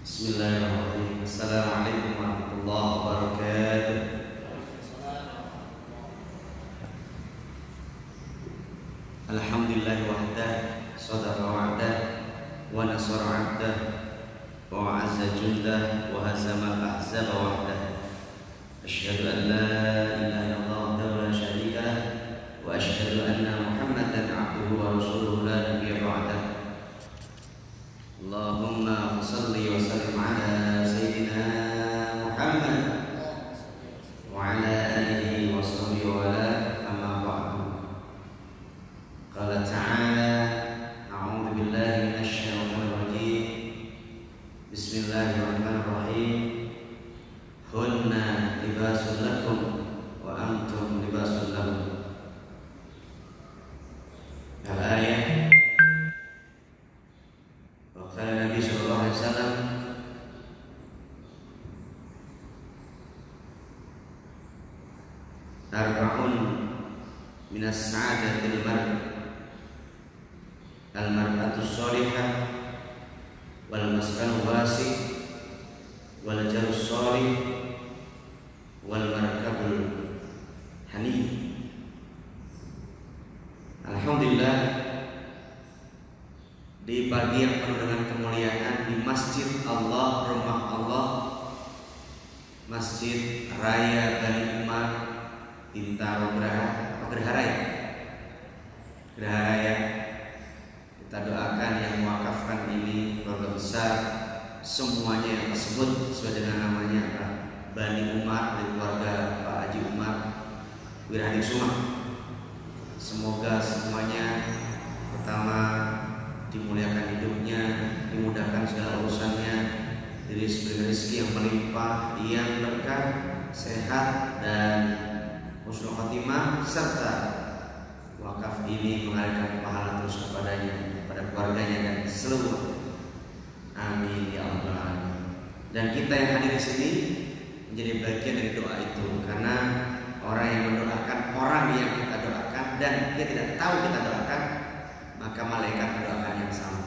Bismillahirrahmanirrahim. Assalamualaikum warahmatullahi wabarakatuh. Alhamdulillah wahdah, sadaqa wa'dah, wa nasara 'abdah, wa 'azza jundah, wa hazama al-ahzaba wahdah. Asyhadu an la ilaha illallah wahdahu la syarika lah, wa asyhadu anna Muhammadan 'abduhu wa rasuluhu la nabiyya ba'dah. Allahumma shalli wa sallim ala sayyidina Muhammad wa ala alihi wa sahbihi wa ala amma ba'du. Qala ta'ala a'udzu billahi minasy syaithanir rajim. Bismillahirrahmanirrahim. Hunna libasul lakum wa antum libasul lahum. Al-ayah. Kata Nabi sallallahu alaihi wasallam, arba'un minas sa'adatil mar'i al-mar'atu sholihah wal maskanu wasi' wal jarus sholih wal markabul hani. Alhamdulillah, di pagi yang penuh dengan kemuliaan di Masjid Allah, Rumah Allah, Masjid Raya Bani Umar, Bintaro Geraha Raya. Kita doakan yang mewakafkan ini keluarga besar, semuanya yang tersebut sesuai dengan namanya Pak Bani Umar, dari keluarga Pak Haji Umar Wirahadi Sumah. Semoga semuanya pertama dimuliakan hidupnya, dimudahkan segala urusannya, diberi rezeki yang melimpah, yang berkah, sehat dan husnul khotimah, serta wakaf ini mengalirkan pahala terus kepadanya, kepada keluarganya dan seluruh. Amin ya rabbal alamin. Dan kita yang hadir di sini menjadi bagian dari doa itu, karena orang yang mendoakan orang yang kita doakan dan dia tidak tahu kita doakan, maka malaikat mendoakan yang sama.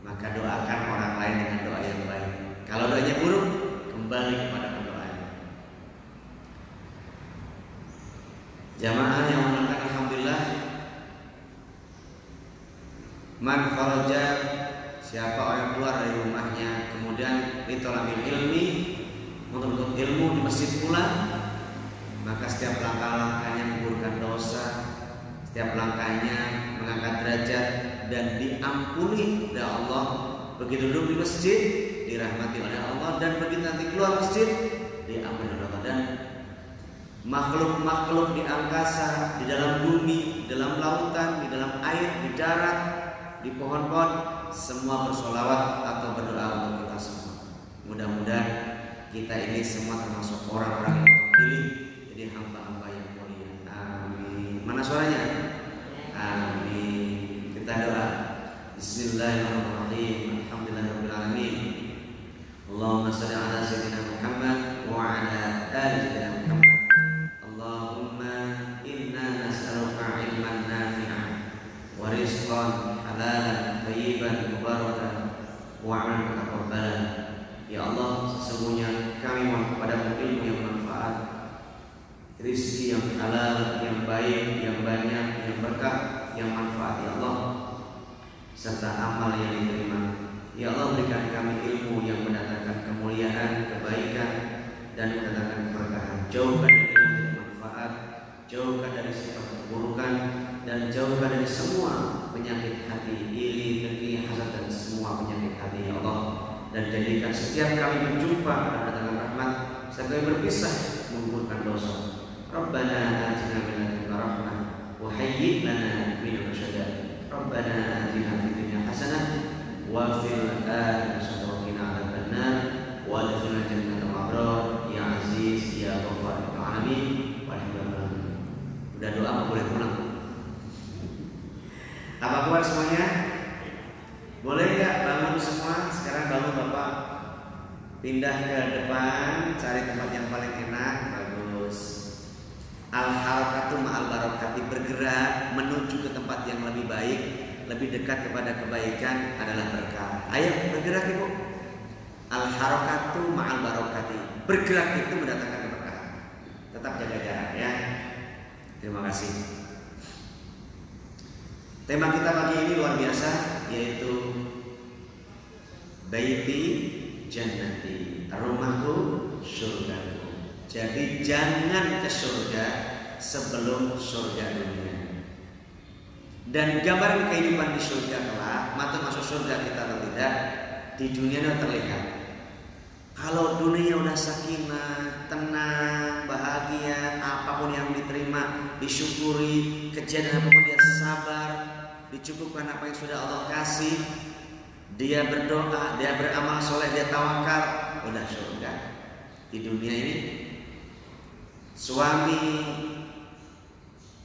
Maka doakan orang lain dengan doa yang baik. Kalau doanya buruk, kembali kepada pendoanya. Jamaah yang mengucapkan alhamdulillah, man kharaja, siapa orang yang keluar dari rumahnya kemudian litolabil ilmi, untuk ilmu di masjid pula, maka setiap langkah-langkahnya menggugurkan dosa, setiap langkahnya mengangkat derajat dan diampuni oleh Allah. Begitu duduk di masjid dirahmati oleh Allah, dan begitu nanti keluar masjid diampuni oleh Allah. Dan makhluk-makhluk di angkasa, di dalam bumi, di dalam lautan, di dalam air, di darat, di pohon-pohon, semua bersolawat atau berdoa untuk kita semua. Mudah-mudahan kita ini semua termasuk orang-orang yang terpilih jadi hamba-hamba yang mulia. Amin. Mana suaranya? Amin. Kita doa. Bismillahirrahmanirrahim. Alhamdulillahirabbil alamin. Allahumma shalli ala sayyidina Muhammad wa ala ali sayyidina Muhammad. Allahumma inna nas'aluka ilman nafi'an wa rizqan halalan thayyiban mubarakan wa 'amalan mutaqabbalan. Ya Allah, sesungguhnya kami mohon kepadamu ilmu yang bermanfaat, rezeki yang halal, yang baik, yang banyak, yang berkah, yang manfaat ya Allah, serta amal yang diterima. Ya Allah, berikan kami ilmu yang mendatangkan kemuliaan, kebaikan, dan mendatangkan keberkahan. Jauhkan dari ilmu yang bermanfaat, jauhkan dari sifat keburukan, dan jauhkan dari semua penyakit hati, iri, dengki, hasad, dan semua penyakit hati ya Allah. Dan jadikan setiap kami berjumpa dengan rahmat, setiap kami berpisah menggugurkan dosa. Rabbana atina min ladunka rahmah wa hayyi' lana min amrina rashada. Rabbana atina fid dunya hasanah wa fil akhirati hasanah wa qina adzabannar wa adkhilna jannatal abrar ya aziz ya ghafar ya alamin. Walhamdulillah. Udah doa boleh pulang. Apa kabar semuanya? Boleh enggak bangun semua? Sekarang bangun Bapak. Pindah ke depan, cari tempat yang paling enak. Bagus. Al-harakatu ma'al barakati, bergerak menuju ke tempat yang lebih baik, lebih dekat kepada kebaikan adalah berkah. Ayo bergerak Ibu. Al-harakatu ma'al barokati. Bergerak itu mendatangkan keberkahan. Tetap jaga jarak ya. Terima kasih. Tema kita pagi ini luar biasa, yaitu Baiti Jannati, rumahku surgaku. Jadi jangan ke surga sebelum surga dunia. Dan gambaran kehidupan di surga kelak, masuk surga kita atau tidak, di dunia itu terlihat. Kalau dunia udah sakinah, tenang, bahagia, apapun yang diterima, disyukuri, kejadian apapun dia sabar, dicukupkan apa yang sudah Allah kasih, dia berdoa, dia beramal soleh, dia tawakal, udah surga. Di dunia ini suami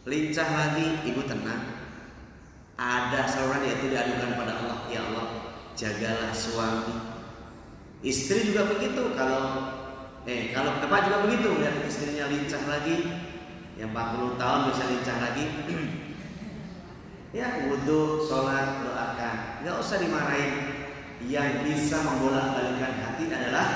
lincah lagi, ibu tenang. Ada saluran yaitu diadukan pada Allah, ya Allah jagalah suami. Istri juga begitu, kalau bapak juga begitu, lihat istrinya lincah lagi, yang 40 tahun bisa lincah lagi. Ya wudu, sholat, doakan, nggak usah dimarahin. Yang bisa membolak-balikan hati adalah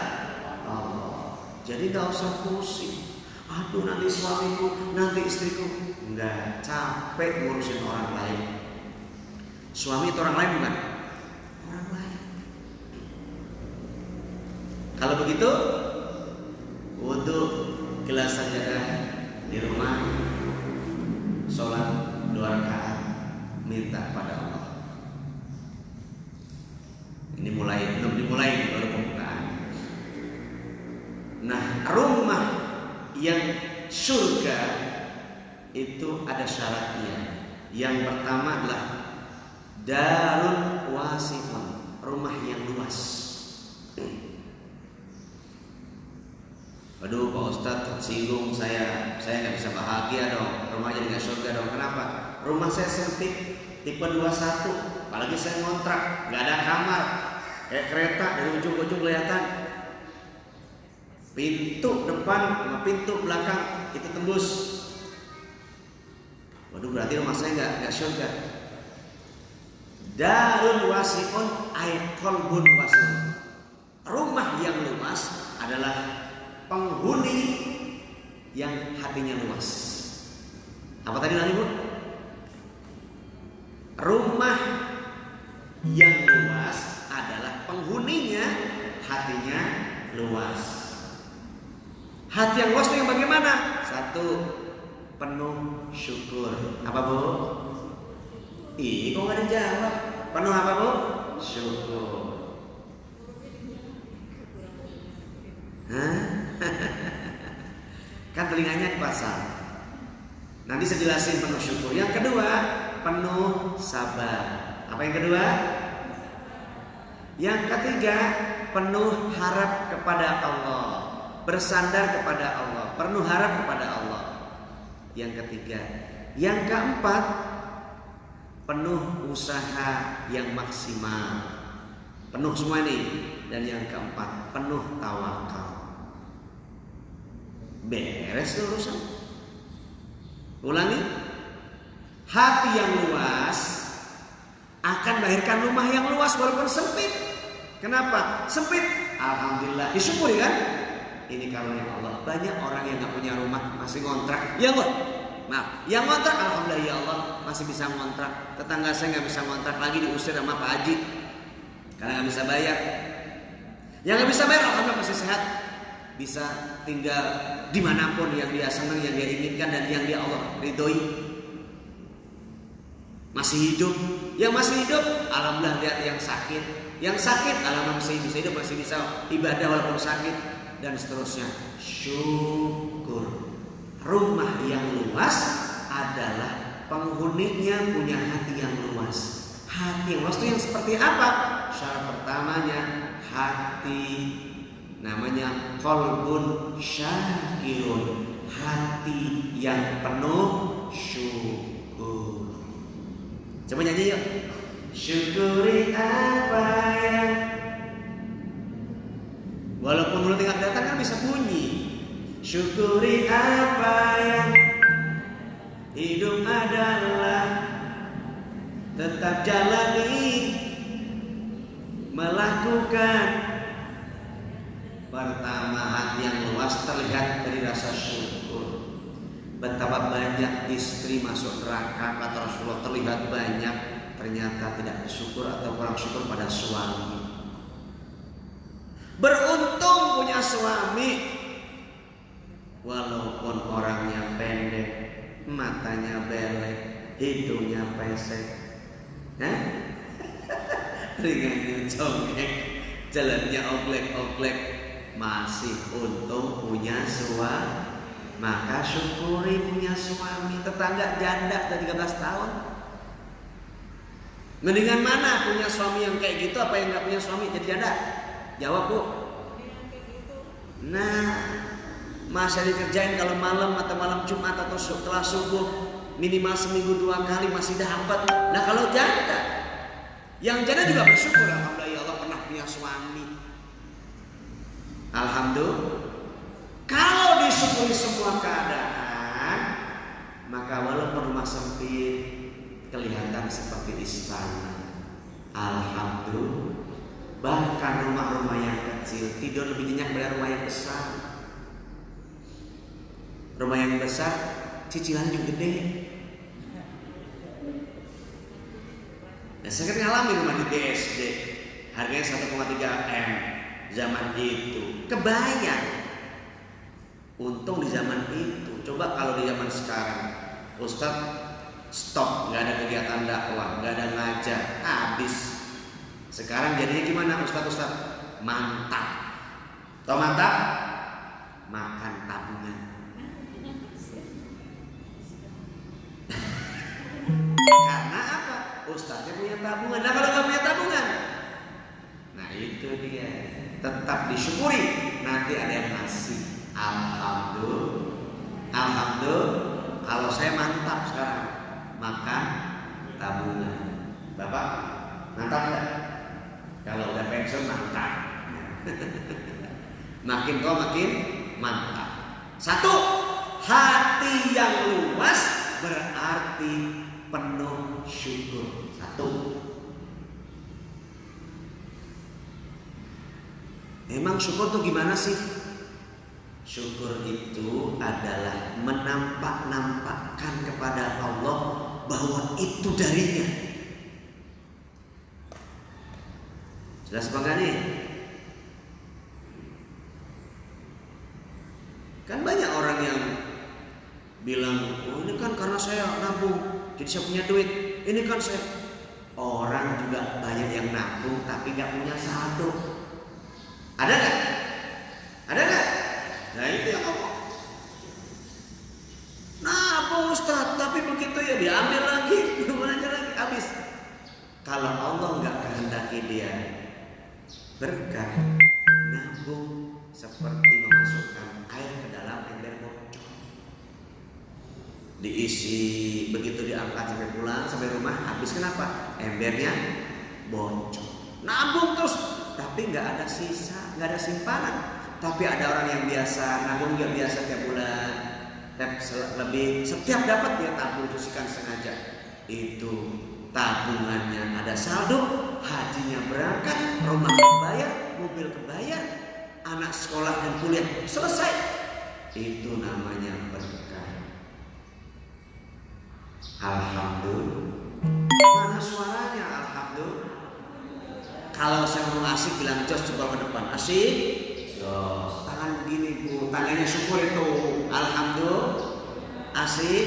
Allah. Jadi nggak usah pusing. Aduh nanti suamiku, nanti istriku. Enggak, capek ngurusin orang lain. Suami itu orang lain bukan? Orang lain. Kalau begitu, wudu, gelas sajadah di rumah, sholat 2 rakaat, minta pada Allah. Ini belum dimulai, baru pembukaan. Nah, rumah yang surga itu ada syaratnya. Yang pertama adalah darun wasi'un, rumah yang luas. Aduh Pak Ustadz tersinggung, saya nggak bisa bahagia dong, rumah jadi nggak surga dong. Kenapa? Rumah saya sempit, tipe 21, apalagi saya ngontrak, nggak ada kamar, kayak kereta dari ujung ke ujung kelihatan. Pintu depan sama pintu belakang itu tembus. Waduh berarti rumah saya nggak surga. Darun wasi'un ay qalbun wasi'un. Rumah yang luas adalah penghuni yang hatinya luas. Apa tadi lagi Bu? Rumah yang luas adalah penghuninya hatinya luas. Hati yang luas itu yang bagaimana? 1, penuh syukur. Apa Bu? Ih, kok gak dijawab? Penuh apa Bu? Syukur. Hah? Kan telinganya dipasang. Nanti saya jelasin penuh syukur. Yang kedua, penuh sabar. Apa yang kedua? Yang ketiga, penuh harap kepada Allah, bersandar kepada Allah, penuh harap kepada Allah. Yang ketiga. Yang keempat, penuh usaha yang maksimal. Penuh semua ini. Dan yang keempat, penuh tawakal. Beres urusan. Ulangi. Hati yang luas akan melahirkan rumah yang luas walaupun sempit. Kenapa? Sempit. Alhamdulillah, disyukuri kan? Ini karunia Allah. Banyak orang yang gak punya rumah, masih ngontrak. Ya Allah, maaf, yang ngontrak alhamdulillah ya Allah masih bisa ngontrak. Tetangga saya gak bisa ngontrak lagi, diusir sama Pak Haji karena gak bisa bayar. Yang gak bisa bayar alhamdulillah masih sehat, bisa tinggal dimanapun yang dia senang, yang dia inginkan, dan yang dia Allah ridhoi. Masih hidup. Yang masih hidup alhamdulillah. Lihat yang sakit, alhamdulillah masih bisa hidup, masih bisa ibadah walaupun sakit, dan seterusnya. Syukur. Rumah yang luas adalah penghuninya punya hati yang luas. Hati yang luas itu yang seperti apa? Syarat pertamanya hati, namanya qalbun syakirun, hati yang penuh syukur. Coba nyanyi yuk. Syukuri apa yang, walaupun mulut nggak kelihatan kan bisa bunyi. Syukuri apa yang hidup adalah, tetap jalani, melakukan harus terlihat dari rasa syukur. Betapa banyak istri masuk neraka kata Rasulullah, terlihat banyak, ternyata tidak bersyukur atau kurang syukur pada suami. Beruntung punya suami, walaupun orangnya pendek, matanya belek, hidungnya pesek, telinganya congek, jalannya oglek-oglek, masih untung punya suami. Maka syukuri punya suami. Tetangga janda dari 13 tahun, mendingan mana punya suami yang kayak gitu apa yang gak punya suami jadi janda? Jawab bu. Nah, masa dikerjain kalau malam atau malam Jumat atau setelah subuh minimal seminggu 2 kali masih dapat. Nah kalau janda, yang janda juga bersyukur, alhamdulillah ya Allah pernah punya suami. Alhamdulillah. Kalau disyukuri semua keadaan, maka walaupun rumah sempit kelihatan seperti istana. Alhamdulillah. Bahkan rumah-rumah yang kecil tidur lebih nyenyak dari rumah yang besar. Rumah yang besar cicilannya juga gede. Nah, saya kan ngalamin rumah di BSD, harganya 1,3 M zaman itu. Kebayang. Untung di zaman itu. Coba kalau di zaman sekarang, Ustadz stop, nggak ada kegiatan dakwah, nggak ada ngajar, habis. Sekarang jadinya gimana Ustadz? Mantap. Tahu mantap? Makan tabungan. Karena apa? Ustadznya punya tabungan. Nah kalau nggak punya tabungan, nah itu dia. Tetap disyukuri. Nanti ada yang ngasih. Alhamdulillah. Alhamdulillah. Kalau saya mantap sekarang makan tabungan. Bapak mantap nggak? Kalau udah pensiun mantap. Makin kau makin mantap. 1, hati yang luas berarti penuh syukur. 1. Emang syukur tuh gimana sih? Syukur itu adalah menampak-nampakkan kepada Allah bahwa itu darinya. Jelas apa enggak nih? Kan banyak orang yang bilang, oh ini kan karena saya nabung, jadi saya punya duit. Ini kan saya. Orang juga banyak yang nabung tapi gak punya saldo. Ada gak? Ada gak? Nah itu yang ngomong. Nabung Ustaz, tapi begitu ya diambil lagi, belanja lagi, habis. Kalau Allah nggak kehendaki dia berkah, nabung seperti memasukkan air ke dalam ember bocor. Diisi begitu diangkat sampai pulang sampai rumah, habis kenapa? Embernya bocor. Nabung terus, tapi nggak ada sisa, nggak ada simpanan. Tapi ada orang yang biasa nabung, nggak biasa tiap bulan, lebih setiap dapat dia tabung, sisihkan sengaja. Itu tabungannya ada saldo, hajinya berangkat, rumah kebayar, mobil kebayar, anak sekolah dan kuliah selesai. Itu namanya berkah. Alhamdulillah. Mana suaranya? Alhamdulillah. Kalau saya mau ngasih bilang jos coba ke depan, asik. Jos, tangan begini bu, tandanya syukur itu. Alhamdulillah, asik.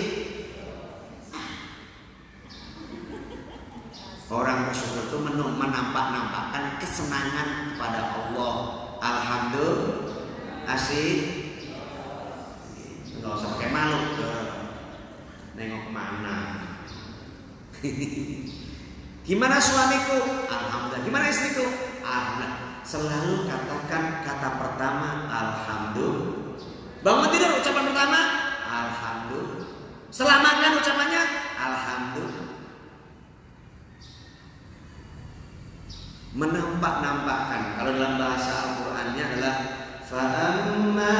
Orang bersyukur itu menampak-nampakkan kesenangan kepada Allah. Alhamdulillah, asik. Nggak usah pakai malu, nengok kemana. Gimana suamiku? Alhamdulillah. Gimana istriku? Alhamdulillah. Selalu katakan kata pertama alhamdulillah. Bangun tidur ucapan pertama alhamdulillah. Setelah makan ucapannya alhamdulillah. Menampak-nampakkan. Kalau dalam bahasa Al-Qur'annya adalah fa'amma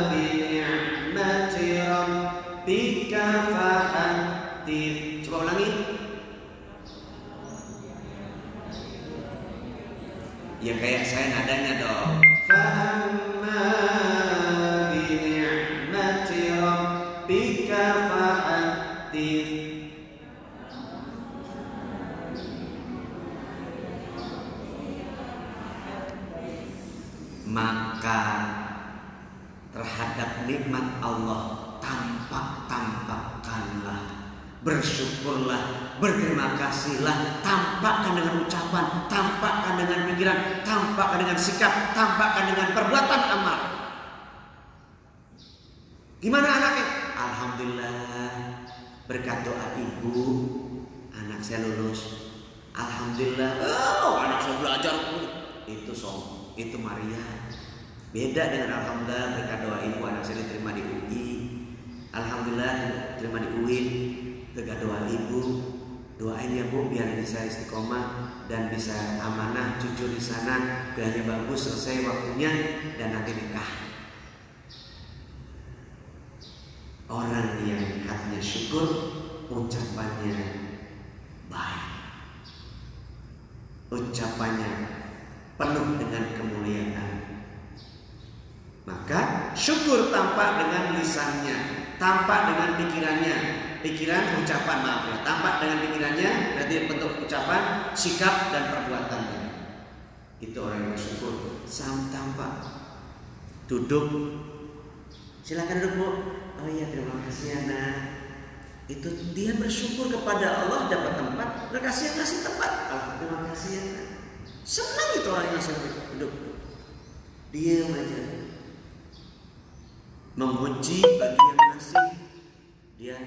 bi ni'mati rabbika fahaddits. Coba ulangi. Ya kayak saya nadanya dong. Fa'amma maka terhadap nikmat Allah tampakkanlah, bersyukurlah, berterima kasihlah, tampakkan dengan ucapan, tampakkan dengan pikiran, tampakkan dengan sikap, tampakkan dengan perbuatan amal. Gimana anaknya? Alhamdulillah, berkat doa ibu anak saya lulus. Alhamdulillah, anak saya belajar. Itu Maria. Beda dengan alhamdulillah berkat doa ibu anak saya diterima di UI. Alhamdulillah diterima di UIN. Berkat doa ibu, doain ya bu biar bisa istiqomah dan bisa amanah jujur di sana, kuliahnya bagus selesai waktunya dan nanti nikah. Orang yang hatinya syukur, ucapannya baik, ucapannya penuh dengan kemuliaan. Maka syukur tampak dengan lisannya, tampak dengan pikirannya, pikiran ucapan maaf ya, tampak dengan pikirannya berarti bentuk ucapan, sikap dan perbuatannya. Itu orang yang bersyukur. Tampak duduk, silakan duduk bu. Oh iya terima kasih anak. Itu dia bersyukur kepada Allah dapat tempat, kasih tempat. Terima kasih anak. Senang itu orang yang duduk. Diam aja. Memuji bagi yang ngasih, dia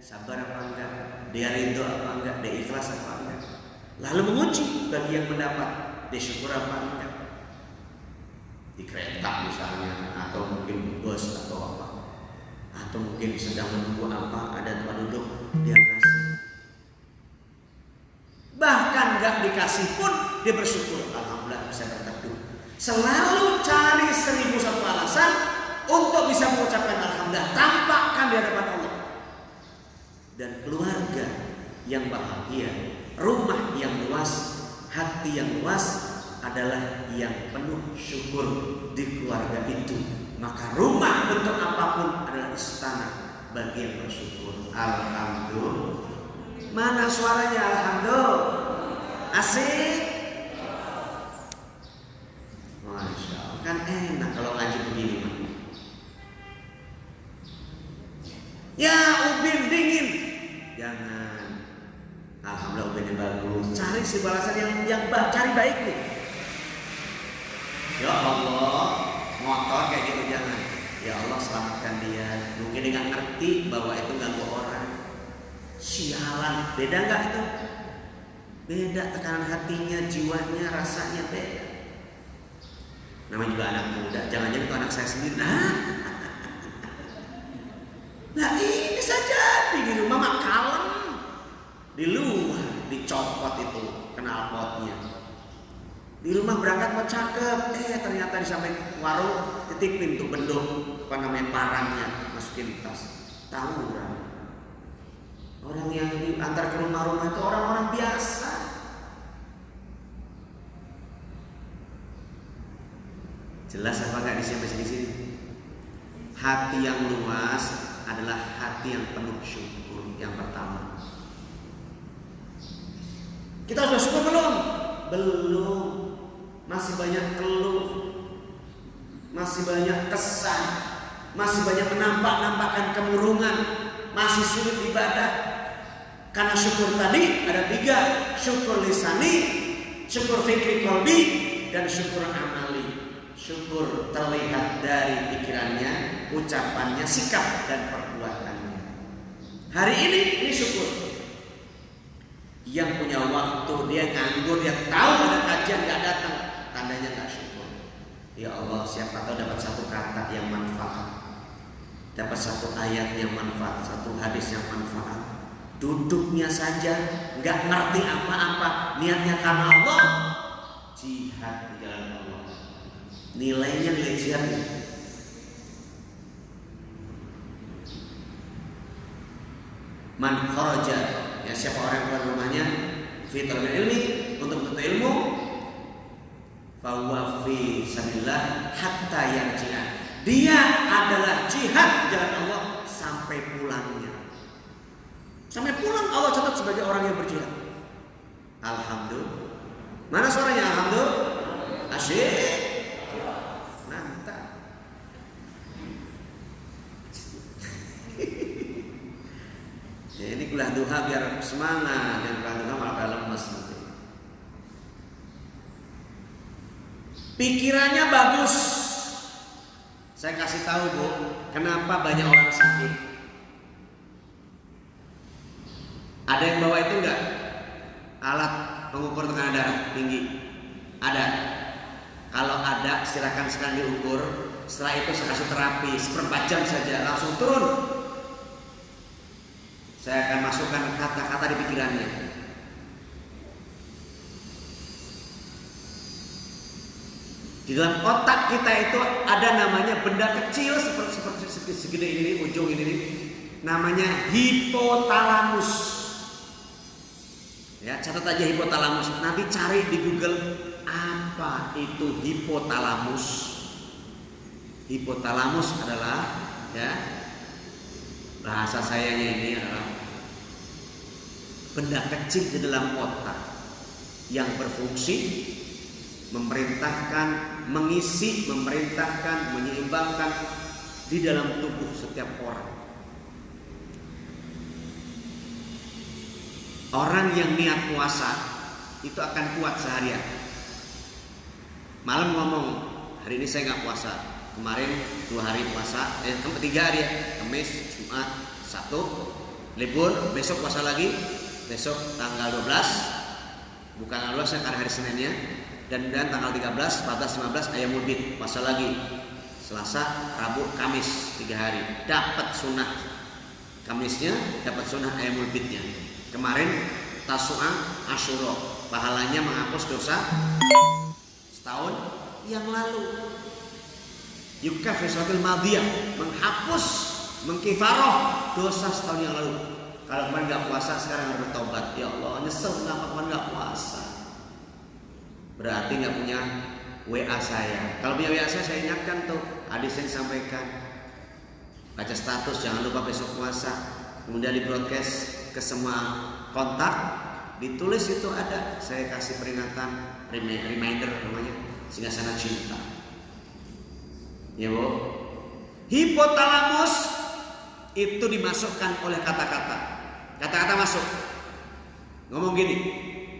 sabar apa enggak, dia ridho apa enggak, dia ikhlas apa enggak. Lalu menguji bagi yang mendapat, dia syukur apa enggak. Di kereta misalnya, atau mungkin bus atau apa, atau mungkin sedang menunggu apa, ada tempat duduk, dia ngasih. Bahkan enggak dikasih pun dia bersyukur. Alhamdulillah bisa berteduh. Selalu cari 1001 alasan untuk bisa mengucapkan alhamdulillah, tampakkan di hadapan Allah. Dan keluarga yang bahagia, rumah yang luas, hati yang luas adalah yang penuh syukur di keluarga itu. Maka rumah bentuk apapun adalah istana bagi yang bersyukur. Alhamdulillah. Mana suaranya alhamdulillah? Asik. Masya Allah, kan enak kalau ngaji begini mah. Ya ubin dingin, jangan. Alhamdulillah ubinnya bagus. Cari si balasan yang cari baik nih. Ya Allah, motor kayak gitu jangan. Ya Allah selamatkan dia. Mungkin dia nggak ngerti bahwa itu ganggu orang. Sialan, beda nggak itu? Beda tekanan hatinya, jiwanya, rasanya beda. Namanya juga anak muda. Jangan-jangan itu anak saya sendiri. Nah ini saja di rumah mah kalem, di luar dicopot itu knalpotnya. Di rumah berangkat mau cakep, ternyata di samping warung titik pintu bendung apa namanya parangnya masukin tas. Tawuran. Orang yang diantar ke rumah-rumah itu orang-orang biasa. Jelas apa enggak di sini? Hati yang luas adalah hati yang penuh syukur yang pertama. Kita sudah syukur belum? Belum. Masih banyak keluh, masih banyak kesal, masih banyak menampakkan kemurungan, masih sulit ibadah. Karena syukur tadi ada 3, syukur lisani, syukur fikri qalbi, dan syukur amali. Syukur terlihat dari pikirannya, ucapannya, sikap dan perbuatannya. Hari ini syukur. Yang punya waktu dia nganggur, dia tahu ada kajian nggak datang, tandanya nggak syukur. Ya Allah, siapa tahu dapat satu kata yang manfaat, dapat satu ayat yang manfaat, satu hadis yang manfaat. Duduknya saja nggak ngerti apa-apa, niatnya karena Allah, jihad di jalan Allah. Nilainya nilai jihad. Man kharaja, ya siapa orang yang keluar rumahnya fi talabil ilmi, untuk menuntut ilmu, fa huwa fi sabilillah hatta yarji'a. Dia adalah jihad jalan Allah sampai pulangnya. Sampai pulang Allah catat sebagai orang yang berjihad. Alhamdulillah. Mana suaranya alhamdulillah? Asyik. semangat, yang kadang malah lemes nanti. Pikirannya bagus. Saya kasih tahu Bu, kenapa banyak orang sakit. Ada yang bawa itu enggak? Alat pengukur tekanan darah tinggi? Ada. Kalau ada, silakan sekarang diukur. Setelah itu saya kasih terapi 1/4 jam saja, langsung turun. Saya akan masukkan kata-kata di pikirannya. Di dalam otak kita itu ada namanya benda kecil seperti segede ini, ujung ini, namanya hipotalamus. Ya, catat aja hipotalamus. Nanti cari di Google apa itu hipotalamus. Hipotalamus adalah, ya, bahasa sayanya ini adalah benda kecil di dalam otak yang berfungsi memerintahkan, mengisi, memerintahkan, menyeimbangkan di dalam tubuh setiap orang. Orang yang niat puasa itu akan kuat seharian. Malam ngomong, hari ini saya nggak puasa. Kemarin 2 hari puasa, 3 hari ya, Kamis, Jumat, Sabtu, libur, besok puasa lagi, besok tanggal 12, bukan tanggal 12 karena hari Seninnya, dan tanggal 13, 14, 15 ayam ulbit, puasa lagi, Selasa, Rabu, Kamis, 3 hari, dapat sunnah Kamisnya, dapat sunnah ayam ulbitnya. Kemarin Tasu'a Asyura, pahalanya menghapus dosa setahun yang lalu. Yukafir salatil madiyah, menghapus, mengkifaroh dosa setahun yang lalu. Kalau kemarin nggak puasa, sekarang harus bertobat. Ya Allah, nyesel kenapa kemarin nggak puasa. Berarti nggak punya WA saya. Kalau punya WA saya ingatkan tuh, adik saya sampaikan. Baca status, jangan lupa besok puasa. Kemudian di broadcast ke semua kontak, ditulis itu ada. Saya kasih peringatan, reminder namanya, sehingga sana cinta. Ya Bu, hipotalamus itu dimasukkan oleh kata-kata. Kata-kata masuk. Ngomong gini,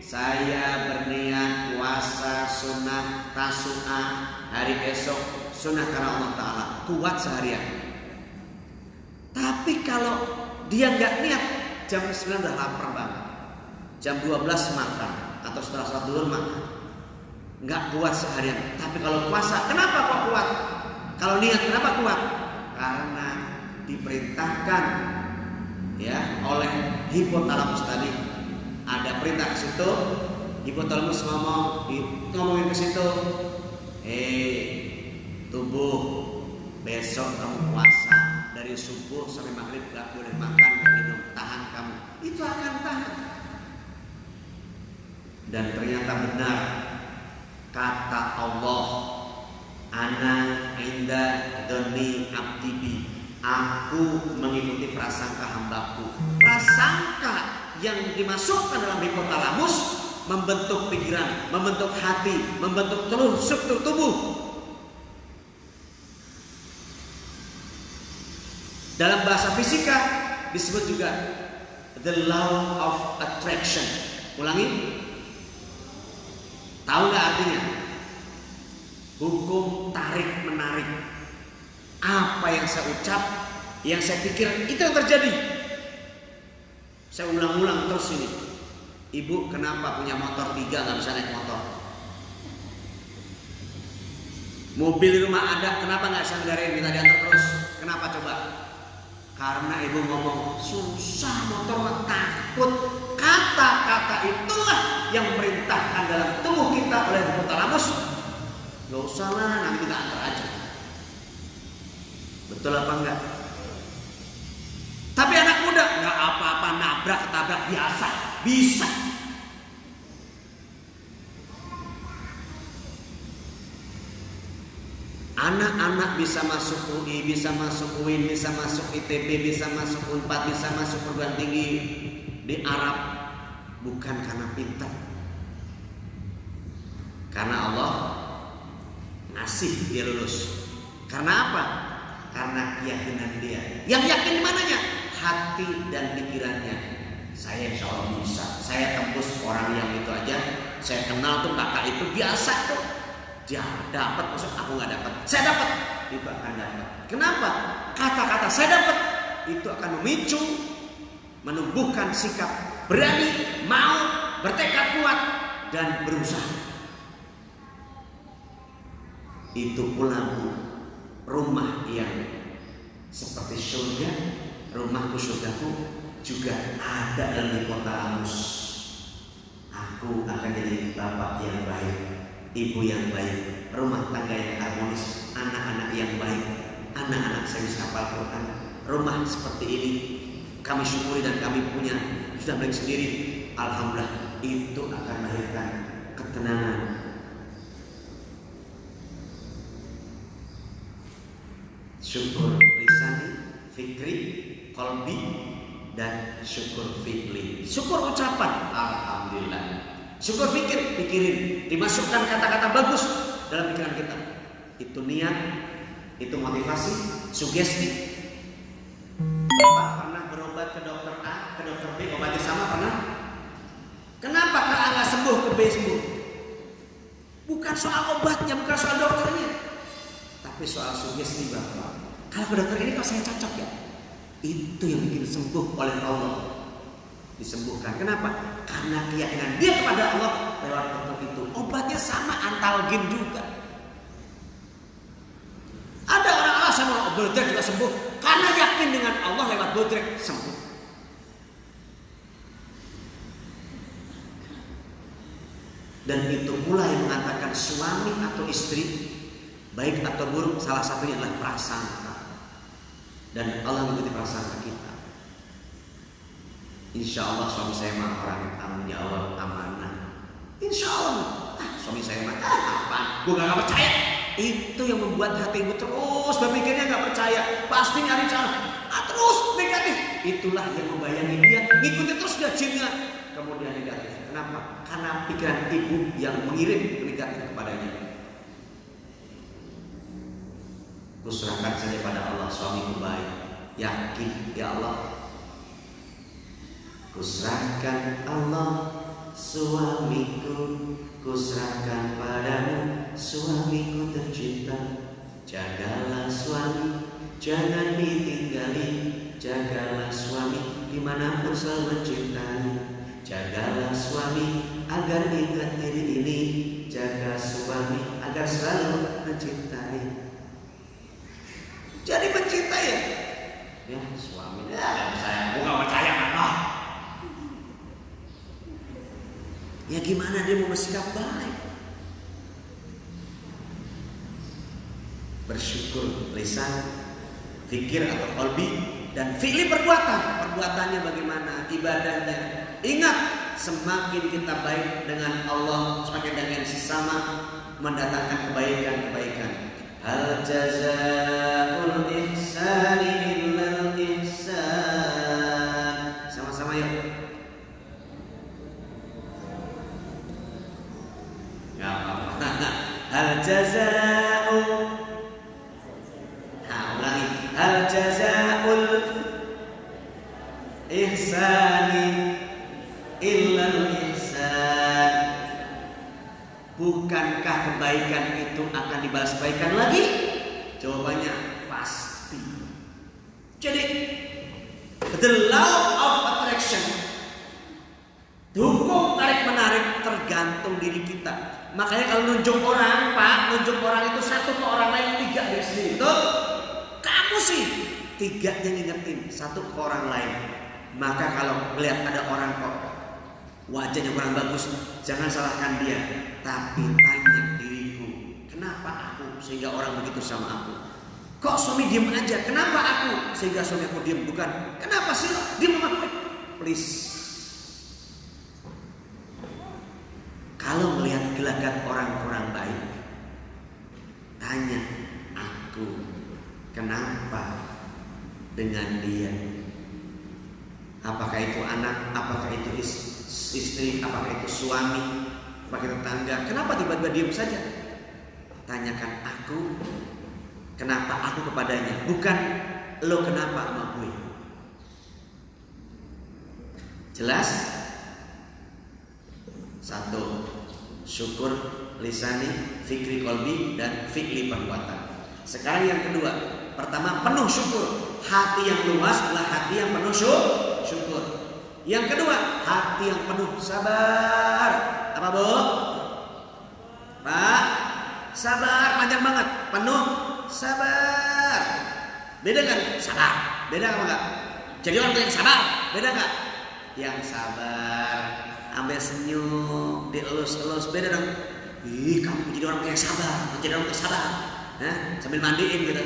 saya berniat puasa sunnah Tasu'a hari esok, sunnah karena Allah Ta'ala, kuat seharian. Tapi kalau dia nggak niat, jam 9 udah lapar banget, jam 12 makan atau setelah sholat duhur makan, nggak kuat seharian. Tapi kalau puasa, kenapa kok kuat? Kalau niat kenapa kuat? Karena diperintahkan ya oleh hipotalamus tadi. Ada perintah ke situ, hipotalamus ngomongin ke situ. Tubuh, besok kamu puasa dari subuh sampai maghrib gak boleh makan, gak minum, tahan kamu. Itu akan tahan. Dan ternyata benar kata Allah, ana inda doni abdibi, aku mengikuti prasangka hambaku. Prasangka yang dimasukkan dalam hipotalamus membentuk pikiran, membentuk hati, membentuk seluruh struktur tubuh. Dalam bahasa fisika disebut juga the law of attraction. Ulangi, tahu nggak artinya? Hukum tarik menarik. Apa yang saya ucap, yang saya pikir, itu yang terjadi. Saya ulang-ulang terus ini. Ibu kenapa punya motor 3 nggak bisa naik motor? Mobil di rumah ada, kenapa nggak bisa ngendarain, minta diantar terus? Kenapa coba? Karena ibu ngomong susah motor, takut. Kata-kata itulah yang memerintahkan dalam tubuh kita oleh hipotalamus. Gak usah lah, nanti kita antar aja. Betul apa enggak? Tapi anak muda nggak apa-apa, nabrak ketabrak biasa, bisa. Anak-anak bisa masuk UI, bisa masuk UIN, bisa masuk ITB, bisa masuk UNPAD, bisa masuk perguruan tinggi di Arab, bukan karena pintar, karena Allah ngasih dia lulus. Karena apa? Karena keyakinan dia. Yang yakin di mananya? Hati dan pikirannya. saya insya Allah bisa. Saya tembus orang yang itu aja. Saya kenal tuh kakak itu biasa tuh. Dia dapat, maksud aku nggak dapat. Saya dapat, itu akan dapat. Kenapa? Kata-kata saya dapat itu akan memicu, menumbuhkan sikap berani, mau, bertekad kuat dan berusaha. Itu pula rumah yang seperti surga, rumahku surgaku juga ada dalam kota Angus. Aku akan jadi bapak yang baik, ibu yang baik, rumah tangga yang harmonis, anak-anak yang baik, anak-anak saya bisa hafal Quran. Rumah seperti ini kami syukuri dan kami punya sudah milik sendiri. Alhamdulillah, itu akan melahirkan ketenangan. Syukur lisani, fikri, qalbi, dan syukur fi'li. Syukur ucapan, alhamdulillah. Syukur fikir, pikirin, dimasukkan kata-kata bagus dalam pikiran kita. Itu niat, itu motivasi, sugesti. Bapak pernah berobat ke dokter A, ke dokter B, obatnya sama pernah? Kenapa ke A nggak sembuh, ke B sembuh? Bukan soal obatnya, bukan soal dokternya, tapi soal sugesti Bapak. Kalau ke dokter ini kok saya cocok ya? Itu yang bikin sembuh oleh Allah. Disembuhkan. Kenapa? Karena keyakinan dia kepada Allah lewat dokter itu. Obatnya sama, Antalgin juga. Ada orang alasan mau bodrek juga sembuh karena yakin dengan Allah lewat bodrek sembuh. Dan itu pula yang mengatakan suami atau istri, baik atau buruk, salah satunya adalah prasangka. Dan Allah mengikuti prasangka kita. Insya Allah suami saya mah orang yang tanggung jawab, amanah. Insya Allah. Suami saya mah apa? Gue gak percaya. Itu yang membuat hatimu terus berpikirnya gak percaya. Pasti nyari cara. Terus negatif. Itulah yang membayangi dia. Ngikutin terus dia jinnya. Kemudian negatif. Kenapa? Karena pikiran ibu yang mengirim negatif kepadanya. Kuserahkan saja pada Allah, suamiku baik, yakin ya Allah. Kuserahkan Allah, suamiku, kuserahkan padamu, suamiku tercinta. Jagalah suami, jangan ditinggali. Jagalah suami, dimanapun selalu mencintai. Jagalah suami, agar ingat diri ini. Jaga suami, agar selalu mencintai. Jadi pencinta ya? Ya suami dan saya, gue gak percaya Allah. Ya gimana dia mau bersikap baik? Bersyukur lisan, fikir atau qalbi, dan fi'li perbuatan. Perbuatannya bagaimana? Ibadahnya. Ingat, semakin kita baik dengan Allah, semakin dengan sesama, mendatangkan kebaikan-kebaikan. Hal jazaa'ul ihsani illal ihsan. Sama-sama yuk. Ya apa-apa. Hal jazaa'u. Ulangi. Hal jazaa'ul ihsani illal ihsan. Bukankah kebaikan itu akan dibalas kebaikan lagi? Jawabannya pasti. Jadi the law of attraction, hukum tarik menarik tergantung diri kita. Makanya kalau nunjuk orang, Pak, nunjuk orang itu satu ke orang lain, tiga dari sendiri. Betul? Kamu sih tiganya ngingetin satu ke orang lain. Maka kalau melihat ada orang kok wajahnya kurang bagus, jangan salahkan dia, tapi tanya diriku, kenapa aku sehingga orang begitu sama aku? Kok suami diem aja? Kenapa aku sehingga suami aku diem? Bukan, kenapa sih diem sama aku? Please. Kalau melihat gelagat orang-orang baik, tanya aku, kenapa dengan dia? Apakah itu anak? Apakah itu istri? Apakah itu suami? Apakah itu tetangga? Kenapa tiba-tiba diam saja? Tanyakan aku, kenapa aku kepadanya, bukan lo kenapa sama gue. Jelas? Satu, syukur lisani, fikri kolbi, dan fikri perbuatan. Sekarang yang kedua. Pertama, penuh syukur. Hati yang luas adalah hati yang penuh syukur. Yang kedua, hati yang penuh sabar. Apa Bu? Pak? Sabar, panjang banget. Penuh sabar. Beda kan? Sabar. Beda apa enggak? Jadi orang yang sabar, beda enggak? Yang sabar, ambil senyum, dielus-elus, beda dong. Ih, kamu jadi orang yang sabar, jadi orang yang sabar. Sambil mandiin gitu.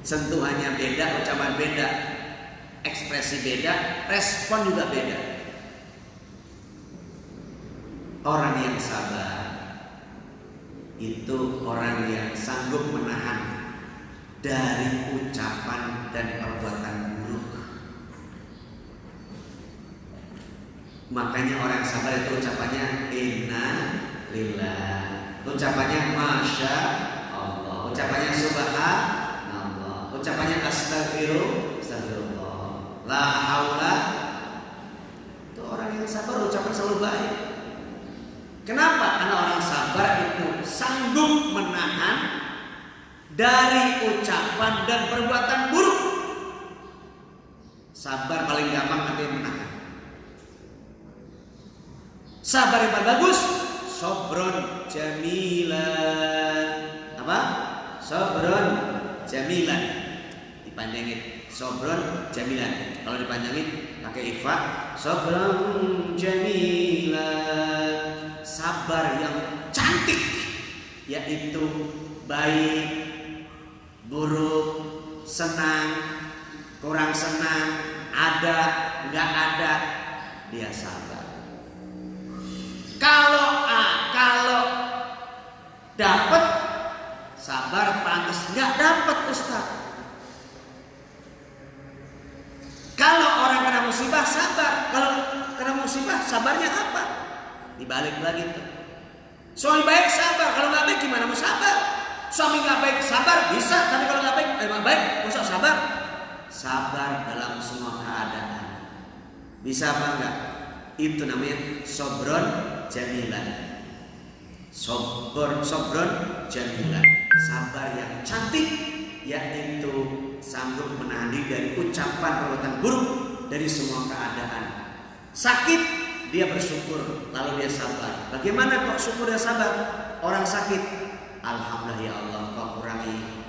Sentuhannya beda, ucapan beda, ekspresi beda, respon juga beda. Orang yang sabar itu orang yang sanggup menahan dari ucapan dan perbuatan buruk. Makanya orang sabar itu ucapannya inna lillah, ucapannya masya Allah, ucapannya subhanallah, ucapannya astagfirullah, la haula. Itu orang yang sabar ucapan selalu baik. Kenapa? Karena orang sabar itu sanggup menahan dari ucapan dan perbuatan buruk. Sabar paling gampang artinya menahan. Sabar yang paling bagus, sobron jamilan. Apa? Sobron jamilan. Dipanjangin, sobron jamilan. Kalau dipanjangin pakai ikhfa, sobron jamilan. Sabar yang cantik, yaitu baik, buruk, senang, kurang senang, ada, nggak ada, dia sabar. Kalau dapat sabar, pantas nggak dapat Ustaz. Kalau orang kena musibah sabar, kalau kena musibah sabarnya apa? Dibalik lagi tuh. Suami baik sabar, kalau nggak baik gimana mau sabar? Suami nggak baik sabar bisa, tapi kalau nggak baik emang baik, usah sabar. Sabar dalam semua keadaan. Bisa apa enggak? Itu namanya sobron jamilan. Sobron jamilan. Sabar yang cantik, yaitu sanggup menahan diri dari ucapan perbuatan buruk dari semua keadaan. Sakit dia bersyukur, lalu dia sabar. Bagaimana kok syukur dan sabar? Orang sakit, alhamdulillah ya Allah, kau kurangi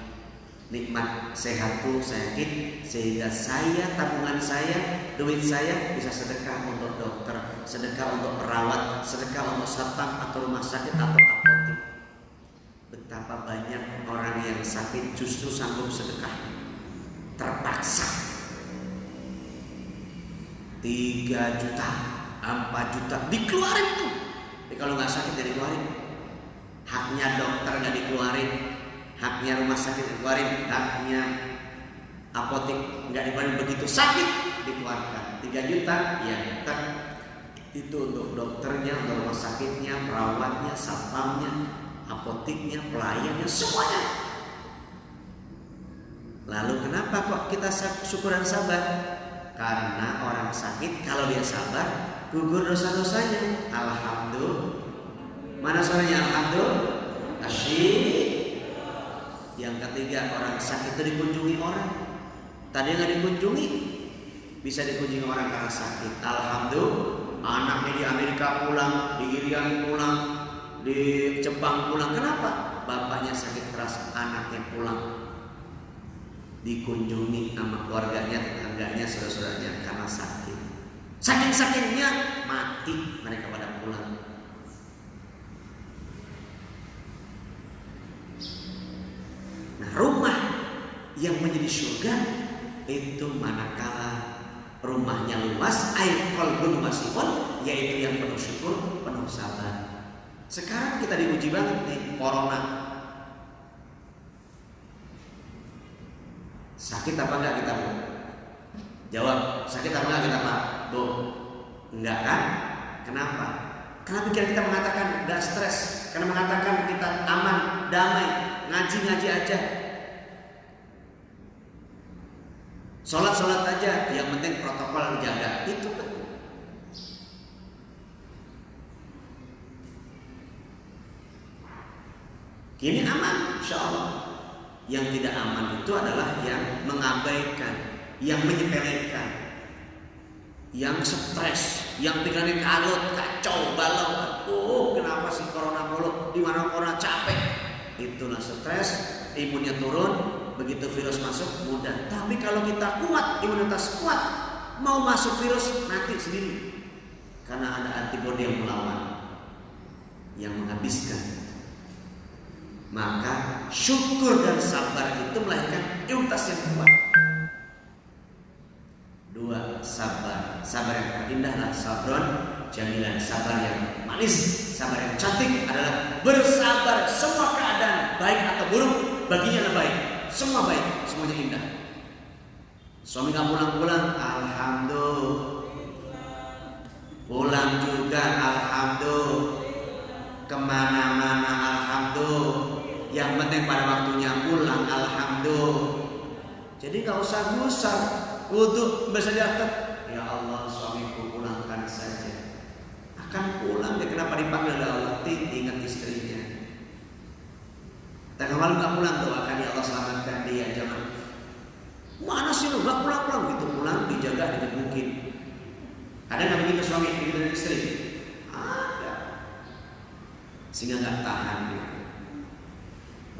nikmat sehatku, sakit, sehingga saya, tabungan saya, duit saya bisa sedekah untuk dokter, sedekah untuk perawat, sedekah untuk satpam atau rumah sakit atau apotek. Betapa banyak orang yang sakit justru sanggup sedekah, terpaksa. 3 juta, 4 juta dikeluarin tuh. Tapi kalau nggak sakit jadi keluarin. Haknya dokter nggak dikeluarin, haknya rumah sakit dikeluarin, haknya apotek nggak dikeluarin. Begitu sakit dikeluarkan 3 juta, ya tak. Itu untuk dokternya, untuk rumah sakitnya, perawatnya, satpamnya, apoteknya, pelayannya, semuanya. Lalu kenapa kok kita syukur dan sabar? Karena orang sakit kalau dia sabar, gugur dosa-dosanya. Alhamdulillah. Mana suaranya alhamdulillah? Asyik. Yang ketiga, orang sakit itu dikunjungi orang. Tadi nggak dikunjungi, bisa dikunjungi orang karena sakit. Alhamdulillah. Anaknya di Amerika pulang, di Irian pulang, di Jepang pulang. Kenapa? Bapaknya sakit keras, anaknya pulang. Dikunjungi sama keluarganya, tetangganya, saudara-saudaranya karena sakit. Saking-sakingnya mati mereka pada pulang. Nah, rumah yang menjadi surga itu manakala rumahnya luas, air qalbun wasifun, yaitu yang penuh syukur, penuh sabar. Sekarang kita diuji banget nih, corona. Sakit apa enggak kita, Bu? Jawab, sakit apa enggak kita, Pak? Bu, enggak kan? Kenapa? Karena pikiran kita mengatakan enggak stres, karena mengatakan kita aman, damai, ngaji-ngaji aja. Sholat aja, yang penting protokol dijaga. Itu penting. Kini aman, insya Allah. Yang tidak aman itu adalah yang mengabaikan, yang menyepelekan, yang stres, yang pikirannya kalut, kacau, balau. Oh, kenapa sih corona mulu? Di mana corona capek? Itulah stres, imunnya turun, begitu virus masuk mudah. Tapi kalau kita kuat, imunitas kuat, mau masuk virus mati sendiri. Karena ada antibodi yang melawan, yang menghabiskan. Maka syukur dan sabar itu melahirkan imunitas yang kuat. 2. Sabar. Sabar yang terindah adalah sabron jamilan. Sabar yang manis, sabar yang cantik adalah bersabar. Semua keadaan baik atau buruk baginya adalah baik. Semua baik, semuanya indah. Suami gak pulang-pulang, alhamdulillah. Pulang juga, alhamdulillah. Kemana-mana, alhamdulillah. Yang penting pada waktunya pulang, alhamdulillah. Jadi gak usah gusar. Wudhu bersajadah, ya Allah suamiku pulangkan saja. Akan pulang, dia kenapa dipanggil oleh Allah? Ingat istrinya. Tengah malam gak pulang, doakan ya Allah selamatkan dia. Jangan, mana sih lu gak pulang-pulang? Gitu pulang, dijaga, digebukin. Ada gak begitu suami, begitu istri? Ada. Sehingga gak tahan dia.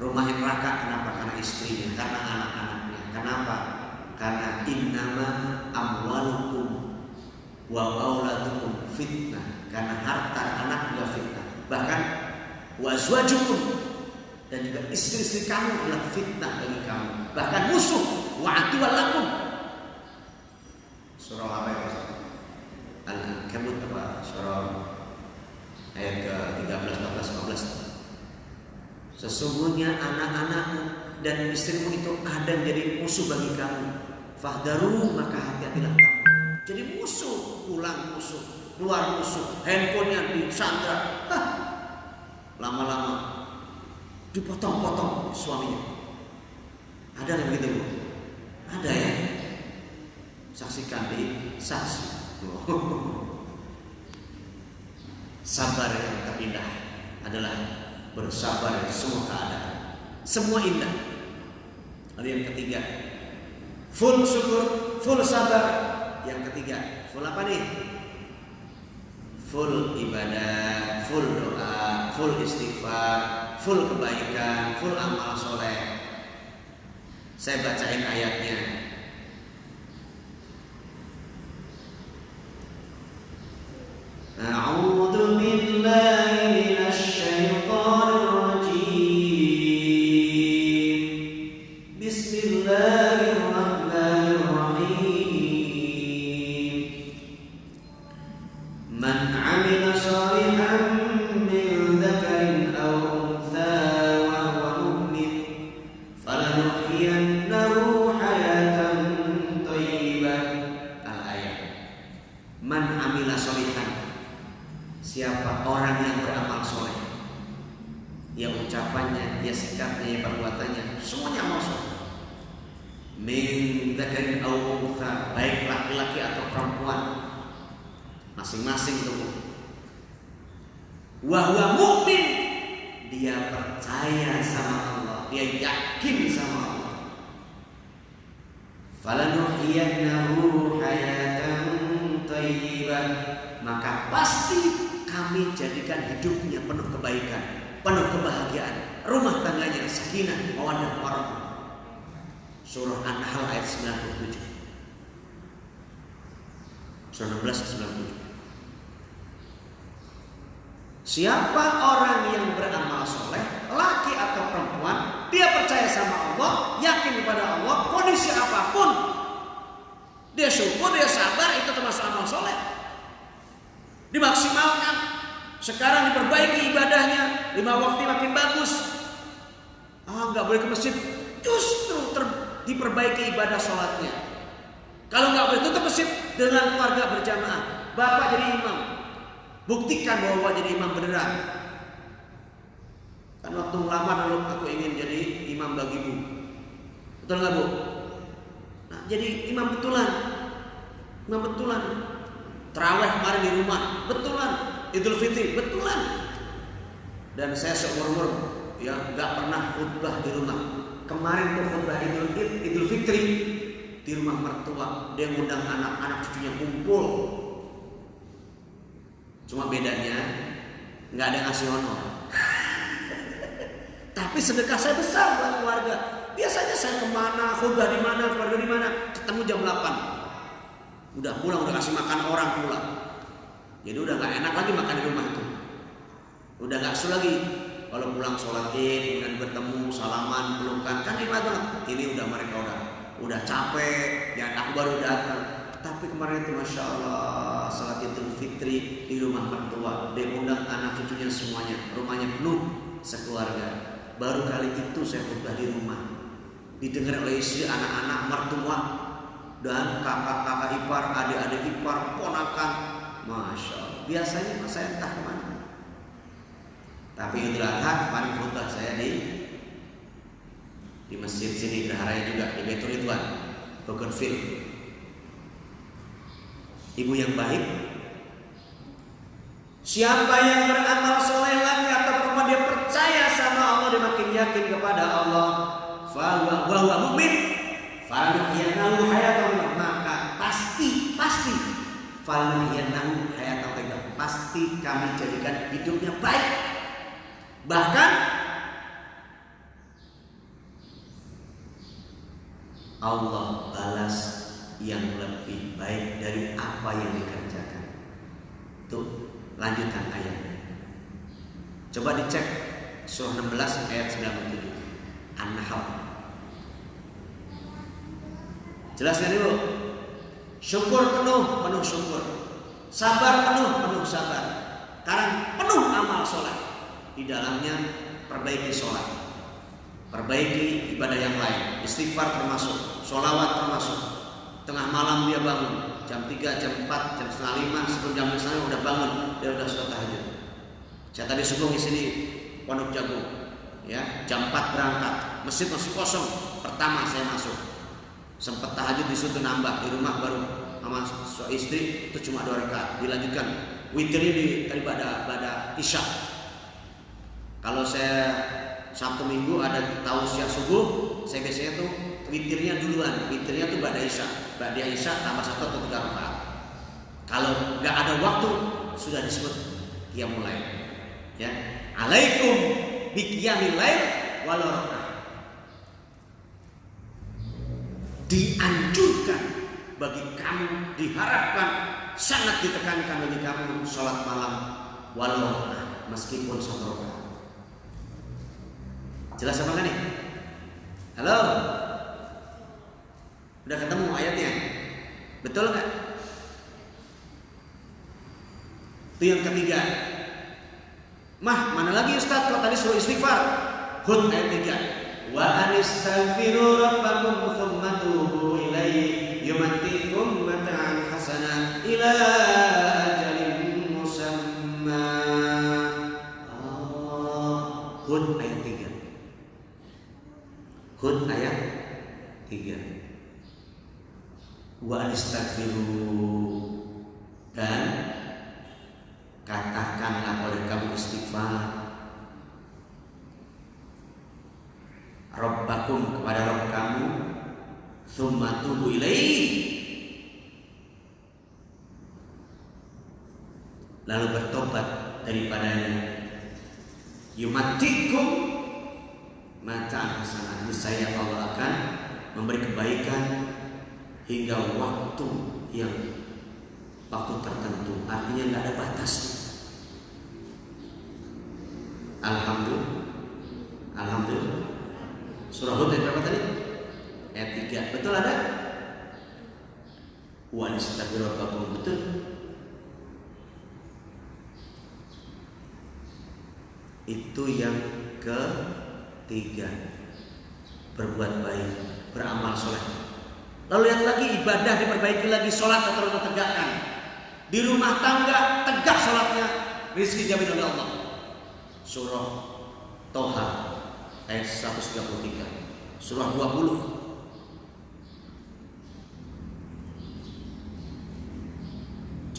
Rumah yang neraka, kenapa? Karena istrinya, karena anak-anaknya. Kenapa? Karena innama amwalukum wa auladukum fitnah. Karena harta anak juga fitnah. Bahkan wa azwajukum, dan juga istri-istri kamu adalah fitnah bagi kamu. Bahkan musuh, wa aduwwan lakum. Surah apa ya? Al-Ankabut apa? Surah ayat ke-13, 14, 15. Sesungguhnya anak-anakmu dan istrimu itu ada yang jadi musuh bagi kamu. Fahdaru, maka hati-hatilah kamu. Jadi musuh, pulang musuh, keluar musuh, handphonenya disandra. Lama-lama dipotong-potong suaminya. Ada yang begitu, Bu? Ada ya? Saksikan di saksi. Sabar yang terindah adalah bersabar di semua keadaan. Semua indah. Lalu yang ketiga, full syukur, full sabar. Yang ketiga, full apa nih? Full ibadah, full doa, full istighfar, full kebaikan, full amal soleh. Saya bacain ayatnya. A'udzu billahi minasy syaithanir rajim. Bismillahirrahmanirrahim. Man 'amila shalihan min dzakarin aw untha wa huwa mu'min falanuhyiyannahu hayatan thayyibah. Al-ayat. Man 'amila shalihan, siapa orang yang beramal soleh, ya ucapannya, ya sikapnya, ya perbuatannya, semuanya amal soleh. Min dzakarin aw untha, baik laki-laki atau perempuan, masing-masing itu. Wa huwa mu'min, dia percaya sama Allah, dia yakin sama Allah. Falanuhyiyannahu hayatan thayyibah, maka pasti kami jadikan hidupnya penuh kebaikan, penuh kebahagiaan, rumah tangganya sakinah, mawaddah, warahmah. Surah An-Nahl ayat 97. Surah 16 97. Siapa orang yang beramal soleh, laki atau perempuan, dia percaya sama Allah, yakin kepada Allah, kondisi apapun, dia syukur, dia sabar, itu termasuk amal soleh. Dimaksimalkan. Sekarang diperbaiki ibadahnya, 5 waktu makin bagus. Nggak boleh ke masjid, justru diperbaiki ibadah sholatnya. Kalau nggak boleh tutup masjid, dengan keluarga berjamaah. Bapak jadi imam, buktikan bahwa jadi imam beneran. Kan waktu lama dulu aku ingin jadi imam bagimu, betul nggak Bu? Nah, jadi imam betulan. Terawih kemarin di rumah, betulan. Idul Fitri, betulan. Dan saya seumur-umur ya nggak pernah khutbah di rumah. Kemarin tuh khutbah Idul Fitri di rumah mertua, dia ngundang anak-anak cucunya kumpul. Cuma bedanya nggak ada ngasih honor. Tapi sedekah saya besar buat keluarga. Biasanya saya kemana, khutbah di mana, keluarga di mana, ketemu jam 8. Udah pulang, udah kasih makan orang pulang. Jadi udah nggak enak lagi makan di rumah itu. Udah nggak seru lagi. Kalau pulang sholat id, kemudian bertemu, salaman, pelukan, kan hebat banget. Ini udah mereka udah capek, ya aku baru datang. Tapi kemarin itu masya Allah, salat Idul Fitri di rumah mertua, dia undang anak cucunya semuanya, rumahnya penuh sekeluarga. Baru kali itu saya khutbah di rumah, didengar oleh istri, anak-anak, mertua, dan kakak-kakak ipar, adik-adik ipar, ponakan. Masya Allah. Biasanya mas saya entah kemana. Tapi Idul Adha kemarin khutbah saya di masjid sini Gerharaya juga, di Baitur Ridwan, Bougainville. Ibu yang baik, siapa yang beramal soleh lagi atau perempuan dia percaya sama Allah, dia makin yakin kepada Allah, bahwa mukmin, faluhyanahu hayatan, maka pasti faluhyanahu hayatan, pasti kami jadikan hidupnya baik. Bahkan Allah balas yang lebih baik dari apa yang dikerjakan. Tuh lanjutan ayatnya. Coba dicek surah 16 ayat 97 An-Nahl. Jelaskan dulu. Syukur penuh syukur. Sabar penuh sabar. Sekarang penuh amal soleh. Di dalamnya perbaiki sholat, perbaiki ibadah yang lain, istighfar termasuk, sholawat termasuk. Tengah malam dia bangun, jam 3, jam 4, jam setengah 5, sebelum jam 5 udah bangun, dia udah sholat tahajud. Saya tadi subuh di sini Pondok Jagung, ya jam 4 berangkat, masjid masih kosong. Pertama saya masuk, sempat tahajud di situ nambah, di rumah baru sama istri itu cuma 2 rakaat, dilanjutkan witirnya di tadi pada isya. Kalau saya Sabtu Minggu ada tausiah subuh, saya biasanya tuh witirnya duluan. Witirnya tuh ba'da isya tambah 1 atau 3 rakaat. Kalau nggak ada waktu sudah disebut qiyamul lail. Ya, alaikum bi qiyamil lail wal rakaat. Dianjurkan bagi kamu, diharapkan, sangat ditekankan bagi kamu sholat malam walau meskipun 1 rakaat. Jelas apa enggak nih? Halo? Udah ketemu ayatnya? Betul enggak? Itu yang ketiga. Mana lagi Ustaz? Kok tadi suruh istighfar? Hud ayat 3. Wa anistaghfiru rabbakum tsumma tubu ilaihi yumatikum mata'an hasanan ila ajalin musamma. Hud ayat 3. Hud ayat 3. Wa anistaghfiru, dan katakanlah oleh kamu istighfar Rabbakum, kepada Rabb kamu, tsumma tubu ilaihi, lalu bertobat daripadanya, yumatikum mata'an hasanah, niscaya Allah akan memberi kebaikan hingga waktu tertentu, artinya nggak ada batas. Alhamdulillah. Surah Hud ayat berapa tadi? Ayat 3. Betul ada? Wa anistaghfiru rabbakum, betul. Itu yang ketiga, berbuat baik, beramal soleh. Lalu yang lagi ibadah diperbaiki lagi, sholat terus ditegakkan. Di rumah tangga tegak sholatnya, rizki jamin oleh Allah. Surah Toha ayat 133, surah 20.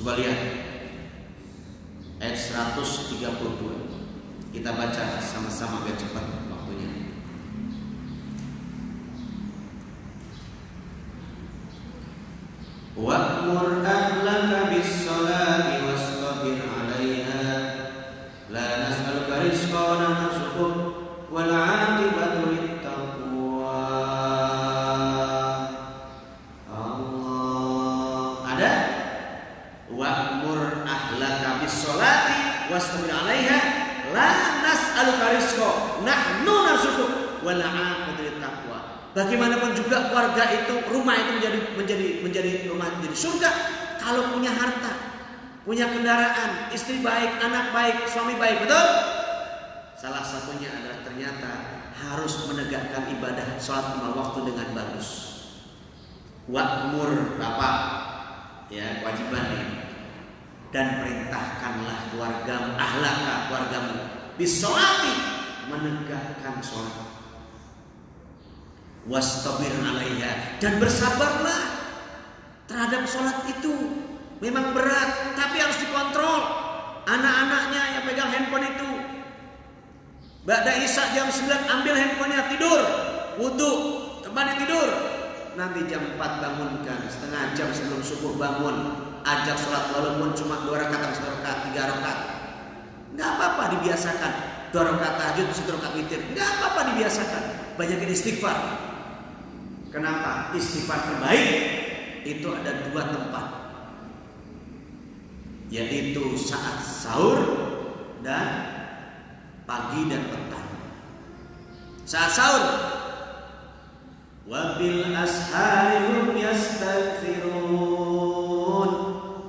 Coba lihat ayat 132. Kita baca sama-sama biar cepat waktunya. Wa'mur ahlaka bis-sholati wastabir 'alaiha la nas'aluka rizqan wa narzuquk wal 'aqibatu lit-taqwa. Allah. Ada? Wa'mur ahlaka bis-sholati wastabir 'alaiha la nas'aluka rizqan nahnu narzuquk wal 'aqibatu lit-taqwa. Bagaimanapun juga keluarga itu, rumah itu menjadi rumah, menjadi surga kalau punya harta, punya kendaraan, istri baik, anak baik, suami baik, betul? Salah satunya adalah ternyata harus menegakkan ibadah sholat 5 waktu dengan bagus. Wa'mur, bapak, ya kewajibannya, dan perintahkanlah keluargamu, ahlaka, keluargamu, bis-sholati, menegakkan sholat. Wastabir 'alaiha, dan bersabarlah terhadap sholat itu. Memang berat, tapi harus dikontrol. Anak-anaknya yang pegang handphone itu, ba'da isya jam 9 ambil handphonenya, tidur, wudu, kembali tidur. Nanti jam 4 bangunkan, setengah jam sebelum subuh bangun, ajak sholat walaupun cuma 2 rakaat, 1 rakaat, 3 rakaat. Nggak apa-apa, dibiasakan. 2 rakaat tahajud, 1 rakaat witir, nggak apa-apa, dibiasakan. Banyakin istighfar. Kenapa? Istighfar terbaik itu ada 2 tempat, yaitu saat sahur dan pagi dan petang. Saat sahur, wabil ashari hum yastaghfirun.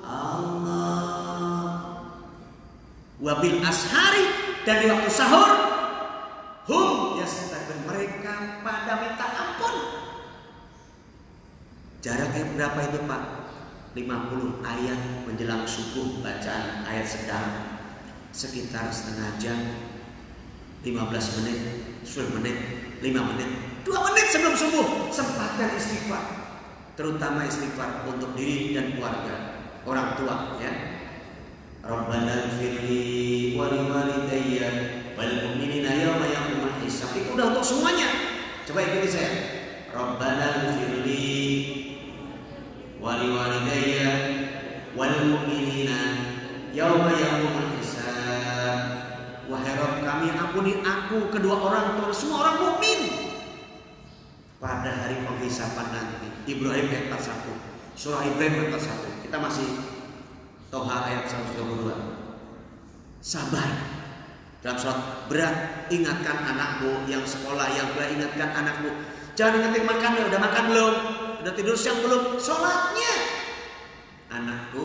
Allah. Wabil ashari, dan di waktu sahur, hum yastaghfirun, mereka pada minta ampun. Jaraknya berapa itu Pak? 50 ayat menjelang subuh, bacaan ayat sedang sekitar setengah jam, 15 menit, 10 menit, 5 menit, 2 menit sebelum subuh. Sempatkan istighfar, terutama istighfar untuk diri dan keluarga, orang tua, ya. Rabbana ighfirli wa liwalidayya wal mu'minina yawma yaqumul hisab. Itu udah untuk semuanya. Coba ikuti saya. Rabbana ighfirli wa liwalidayya wal mu'minina yauma yaqumul hisab. Wahai Rabb kami, ampuni aku, kedua orang tua, semua orang mukmin pada hari penghisapan nanti. Ibrahim ayat 41. Surah Ibrahim ayat 41. Kita masih Toha ayat 132. Sabar dalam sholat. Berat, ingatkan anakmu yang sekolah, yang kuliah, ingatkan anakmu. Jangan ingetin makan, ya udah makan belum? Udah tidur siang belum? Sholatnya. Anakku,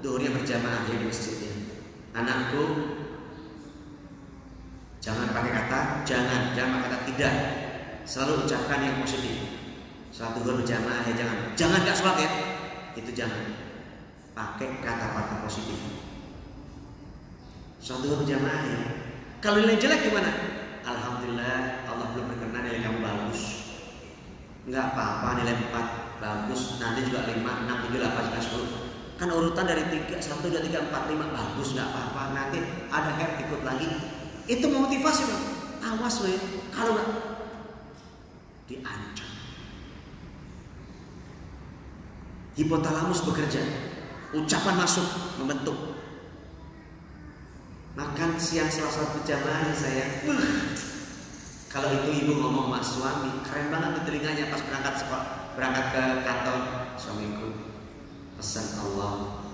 duhurnya berjamaah ya di masjidnya. Anakku, jangan pakai kata jangan pakai kata tidak. Selalu ucapkan yang positif. Sholat duhur berjamaah ya jangan gak sholat ya. Itu jangan. Pakai kata-kata positif. Sholat duhur berjamaah ya. Kalau nilai jelek gimana? Alhamdulillah Allah belum berkenan, nilai kamu bagus. Enggak apa-apa, nilai 4 bagus. Nanti juga 5, 6, 7, 8, 9, 10. Kan urutan dari 3, 1, 2, 3, 4, 5 bagus, enggak apa-apa. Nanti ada hair ikut lagi. Itu motivasi dong. Awas loh ya. Kalau enggak diancam. Hipotalamus bekerja. Ucapan masuk, membentuk. Makan siang Selasa berjamaah saya. Kalau itu ibu ngomong sama suami, keren banget di telinganya pas berangkat ke kantor. Suamiku pesan Allah,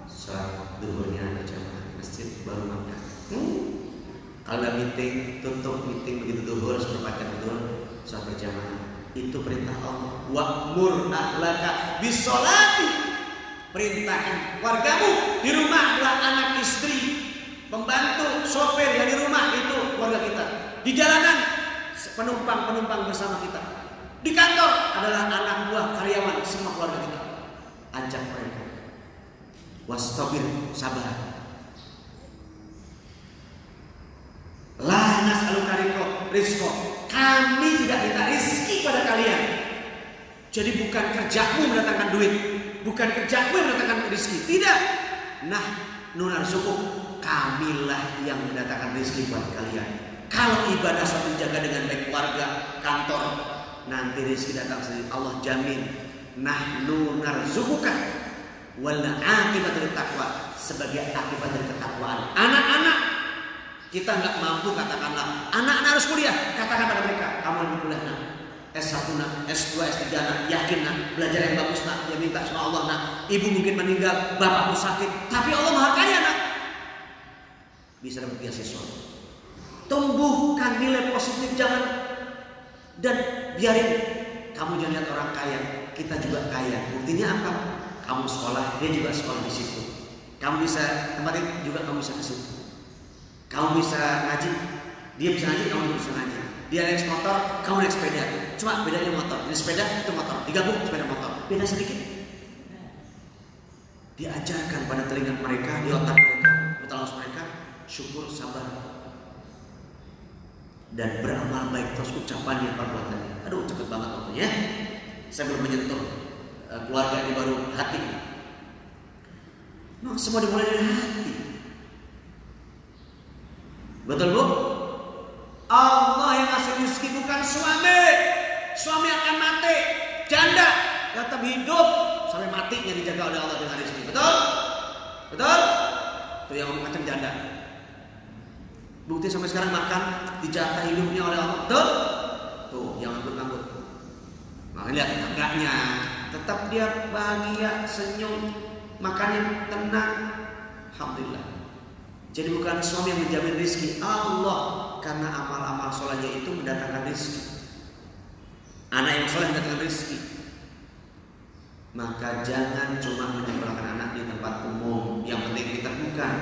sholat duhurnya berjamaah masjid baru makan. Kalau udah meeting, tutup meeting begitu duhur, seperempat jam duhur, sholat berjamaah. Itu perintah Allah. Wa'mur ahlaka bis-sholati. Perintahkan keluargamu di rumah adalah anak, istri, pembantu, sopir yang di rumah itu keluarga kita. Di jalanan penumpang bersama kita. Di kantor adalah anak buah, karyawan, semua keluarga kita. Ajak mereka. Wastabir, sabar. La nas'aluka rizqa. Kami tidak minta rezeki pada kalian. Jadi bukan kerjamu mendatangkan duit, bukan kerjamu yang mendatangkan rezeki. Tidak. Nah, nunarzuku, kamilah yang mendatangkan rezeki buat kalian. Kalau ibadah sholat dijaga dengan baik, keluarga, kantor, nanti rezeki datang sendiri. Allah jamin. Nahnu narzukuka wal aqibatu taqwa, sebagai akibat dari ketakwaan. Anak-anak kita nggak mampu, katakanlah anak-anak harus kuliah, katakan pada mereka, kamu harus kuliah nak, S1 nak, S2, S3 nak, yakin nak, belajar yang bagus nak, dia minta sama Allah nak. Ibu mungkin meninggal, bapakmu sakit, tapi Allah maha kaya nak, bisa dapat beasiswa. Tumbuhkan nilai positif, jangan, dan biarin, kamu jangan lihat orang kaya, kita juga kaya. Buktinya apa? Kamu sekolah, dia juga sekolah di situ. Kamu bisa tempat itu juga, kamu bisa ke situ. Kamu bisa ngaji, dia bisa ngaji, kamu bisa ngaji. Dia naik motor, kamu naik sepeda. Cuma bedanya motor, ini sepeda, itu motor. Digabung sepeda motor, beda sedikit. Diajarkan pada telinga mereka, di otak mereka, bertalas mereka, syukur, sabar, dan beramal baik terus, ucapannya, perbuatannya. Aduh, cepet banget waktunya. Saya belum menyentuh keluarga ini, baru hati. Nah, semua dimulai dari hati. Betul bu? Allah yang ngasih rezeki, bukan suami. Suami akan mati, janda tetap hidup sampai matinya dijaga oleh Allah dengan rezeki. Betul? Betul? Itu yang ngomong macam janda. Bukti sampai sekarang makan dijatah hidupnya oleh Allah. Betul? Tuh, yang angkut-angkut. Makanya lihat tetangganya, tetap dia bahagia, senyum, makannya tenang. Alhamdulillah. Jadi bukan suami yang menjamin rezeki, Allah, karena amal-amal solehnya itu mendatangkan rezeki. Anak yang soleh mendatangkan rezeki. Maka jangan cuma menyekolahkan anak di tempat umum. Yang penting ditemukan.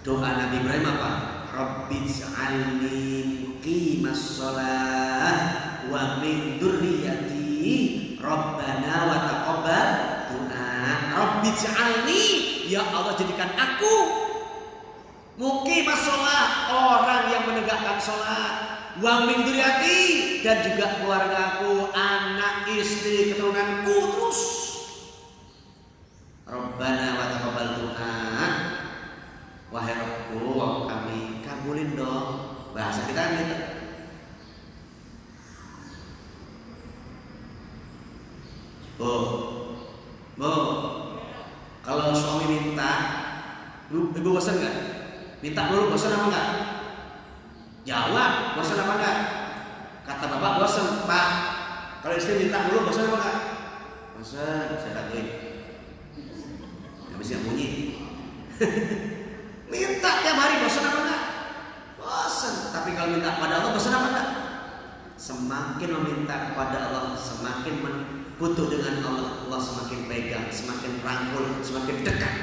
Doa Nabi Ibrahim apa? Rabbij'alni muqimas shalah wa min dzurriyyati Rabbana wa taqabbal du'a. Rabbij'alni, ya Allah jadikan aku muqimas shalah, orang yang menegakkan salat, wa min dzurriyyati, dan juga keluargaku, anak, istri, keturunanku, terus Rabbana wa taqabbal du'a. Wahai Rabbku, kami kabulin dong. Bahasa kita kan gitu. Bu, kalau suami minta, ibu bosan nggak? Minta dulu, bosan apa nggak? Jawab, bosan apa nggak? Kata bapak, bosan pak. Kalau istri minta dulu, bosan apa nggak? Bosan, saya katakan. Habis yang bunyi. Minta tiap hari, bosan apa enggak? Bosan. Tapi kalau minta kepada Allah, bosan apa enggak? Semakin meminta kepada Allah, semakin butuh dengan Allah, Allah semakin pegang, semakin rangkul, semakin dekat.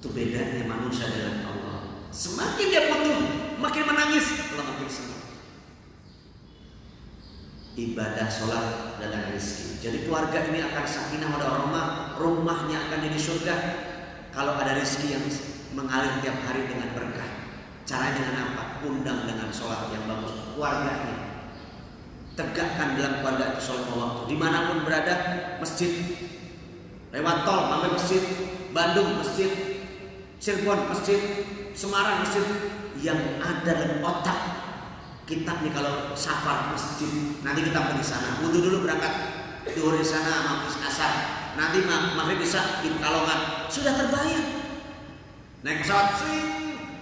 Itu bedanya manusia dengan Allah. Semakin dia butuh, makin menangis, Allah makin senang. Ibadah, sholat, dan rezeki. Jadi keluarga ini akan sakinah warahmah, rumahnya akan jadi surga. Kalau ada rezeki yang mengalir tiap hari dengan berkah. Caranya dengan apa? Undang dengan sholat yang bagus keluarganya. Tegakkan dalam keluarga itu sholat waktu. Dimanapun berada, masjid, lewat tol, mampir masjid, Bandung masjid, Cirebon masjid, Semarang masjid, yang ada dalam otak kita nih. Kalau safar masjid, nanti kita pergi sana, wudu dulu berangkat, duhur di sana, maghrib asar, nanti maghrib bisa di Pekalongan, sudah terbayang. Naik pesawat sih,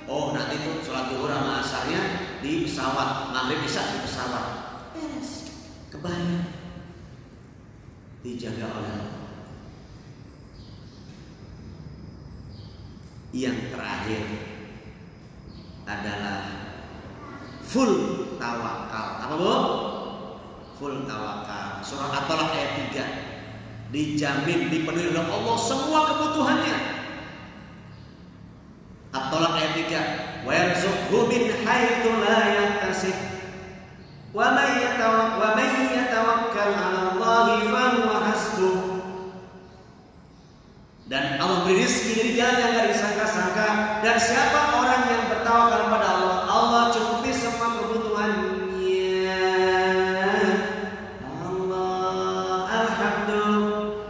oh nanti tuh sholat duhur sama asarnya di pesawat, maghrib bisa di pesawat, beres, kebayang, dijaga oleh Allah. Yang terakhir adalah full tawakal. Apa bu? Full tawakal. Surah At-Talaq ayat 3. Dijamin, dipenuhi oleh Allah semua kebutuhannya. At-Talaq ayat 3. Wa yarzuqhu min haitsu la yahtasib. Wa may yatawakkal 'ala Allahi fa huwa hasbuh. Dan Allah beri rezeki dari jalan yang gak disangka-sangka. Dan siapa orang yang bertawakal kepada Allah, Allah cukupi semua kebutuhannya. Allah alhamdulillah.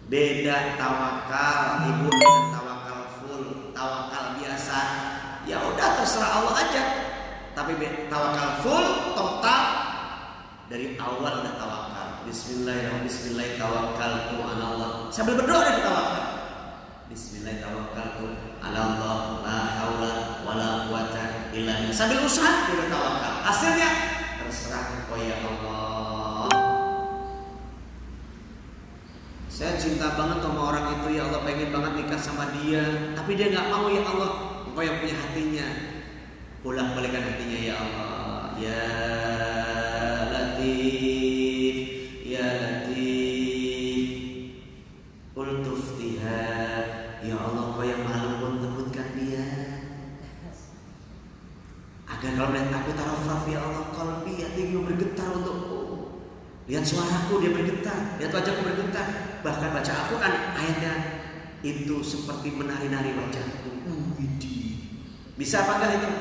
Beda tawakal ibu dengan tawakal full, tawakal biasa. Ya udah terserah Allah aja. Tapi tawakal full total dari awal udah tawakal. Bismillahirrahmanirrahim. Bismillah tawakkaltu 'ala Allah. Sambil berdoa dari tawakal. Bismillah tawakkaltu 'ala Allah, la haula wala quwata illa billah. Sambil usaha dia tawakal. Hasilnya terserah engkau ya Allah. Saya cinta banget sama orang itu ya Allah, pengen banget nikah sama dia, tapi dia nggak mau ya Allah. Engkau yang punya hatinya, bolak balikan hatinya ya Allah. Ya Latif, ya Latif, ultuftiha, ya Allah Engkau yang maha lembutkan dia, agar kalau melihat aku tarafaf ya Allah, qalbi hatiku bergetar untukku. Lihat suaraku dia bergetar, lihat wajahku bergetar. Bahkan baca Al-Quran ayatnya itu seperti menari-nari wajahku. Bisa apa enggak itu?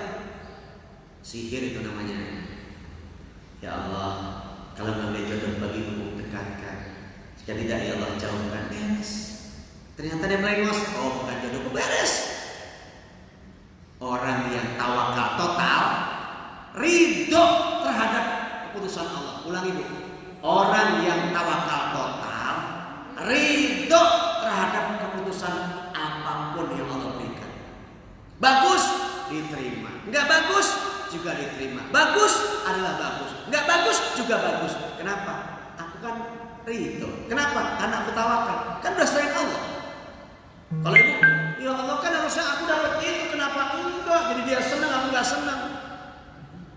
Sihir itu namanya. Ya Allah, kalau ngambil jodoh bagimu dekatkan, jika tidak ya Allah jauhkan. Beres. Ternyata dia melengos. Oh bukan jodohku, beres. Orang yang tawakal total, ridho terhadap keputusan Allah. Ulangi Bu. Orang yang tawakal total, ridho terhadap keputusan apapun yang Allah berikan. Bagus diterima, nggak bagus juga diterima. Bagus adalah bagus, nggak bagus juga bagus. Kenapa? Aku kan ridho. Kenapa? Karena aku tawakal. Kan udah selain Allah. Kalau ibu, ya Allah kan harusnya aku dapat itu, kenapa enggak? Jadi dia senang, aku nggak senang.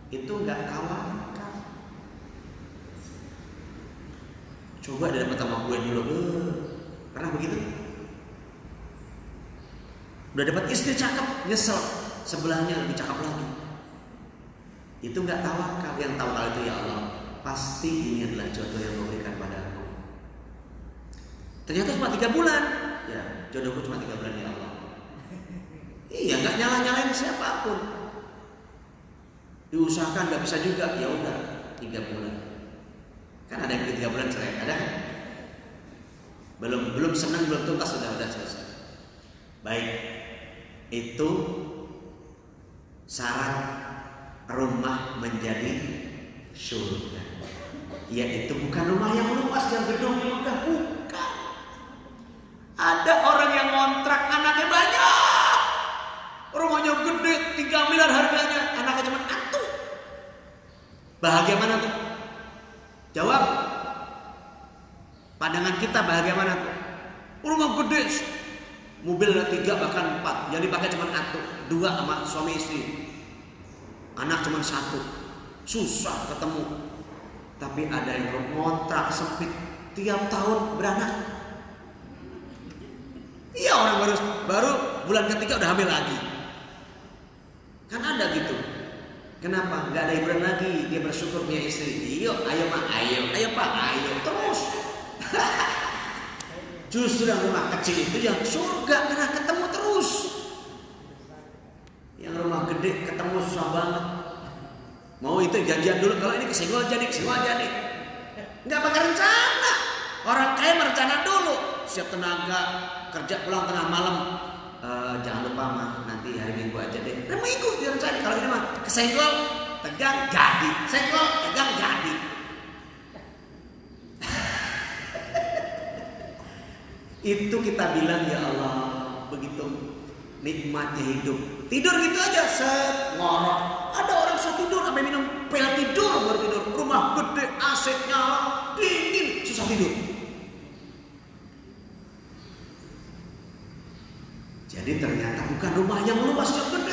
Itu nggak tawakal. Coba dia dapat sama gue dulu. Pernah begitu? Udah dapat istri cakep, nyesel, sebelahnya lebih cakep lagi. Itu nggak tawakal. Yang tawakal itu ya Allah, pasti ini adalah jodoh yang memberikan padaku. Ternyata cuma 3 bulan. Ya, jodohku cuma 3 bulan ya Allah. Iya, nggak nyalain siapapun. Diusahakan nggak bisa juga, ya udah 3 bulan. Kan ada yang 3 bulan cerai, ada kan? Belum senang, belum tuntas, sudah selesai. Baik, itu syarat rumah menjadi surga. Yaitu bukan rumah yang luas, yang gedung yang megah, bukan. Ada orang yang ngontrak, anaknya banyak, rumahnya gede, 3 miliar harganya, anaknya cuma 1. Bahagia mana tuh? Jawab. Pandangan kita bahagia mana tuh? Rumah gede, mobil 3 bahkan 4, yang dipakai cuma 1, 2 sama suami istri. Anak cuma 1, susah ketemu. Tapi ada yang ngontrak sempit, tiap tahun beranak. Iya, orang baru bulan ketiga udah hamil lagi. Kan ada gitu. Kenapa? Gak ada hiburan lagi. Dia bersyukur punya istri. Ayo mak, ayo pak, ayo terus. Justru yang rumah kecil itu yang surga karena ketemu terus. Yang rumah gede ketemu susah banget. Mau itu janjian dulu, kalau ini kesenggol jadi. Nggak pakai rencana. Orang kaya merencana dulu. Siap tenaga, kerja pulang tengah malam. Jangan lupa mah, nanti hari Minggu aja deh. Hari Minggu direncana. Kalau ini mah kesenggol, tegang, jadi. Senggol, tegang, jadi. Itu kita bilang ya Allah, begitu nikmatnya hidup. Tidur gitu aja, ngorok. Ada orang bisa tidur sampai minum pil tidur baru tidur. Rumah gede, AC nyala, dingin, susah tidur. Jadi ternyata bukan rumah yang luas yang gede.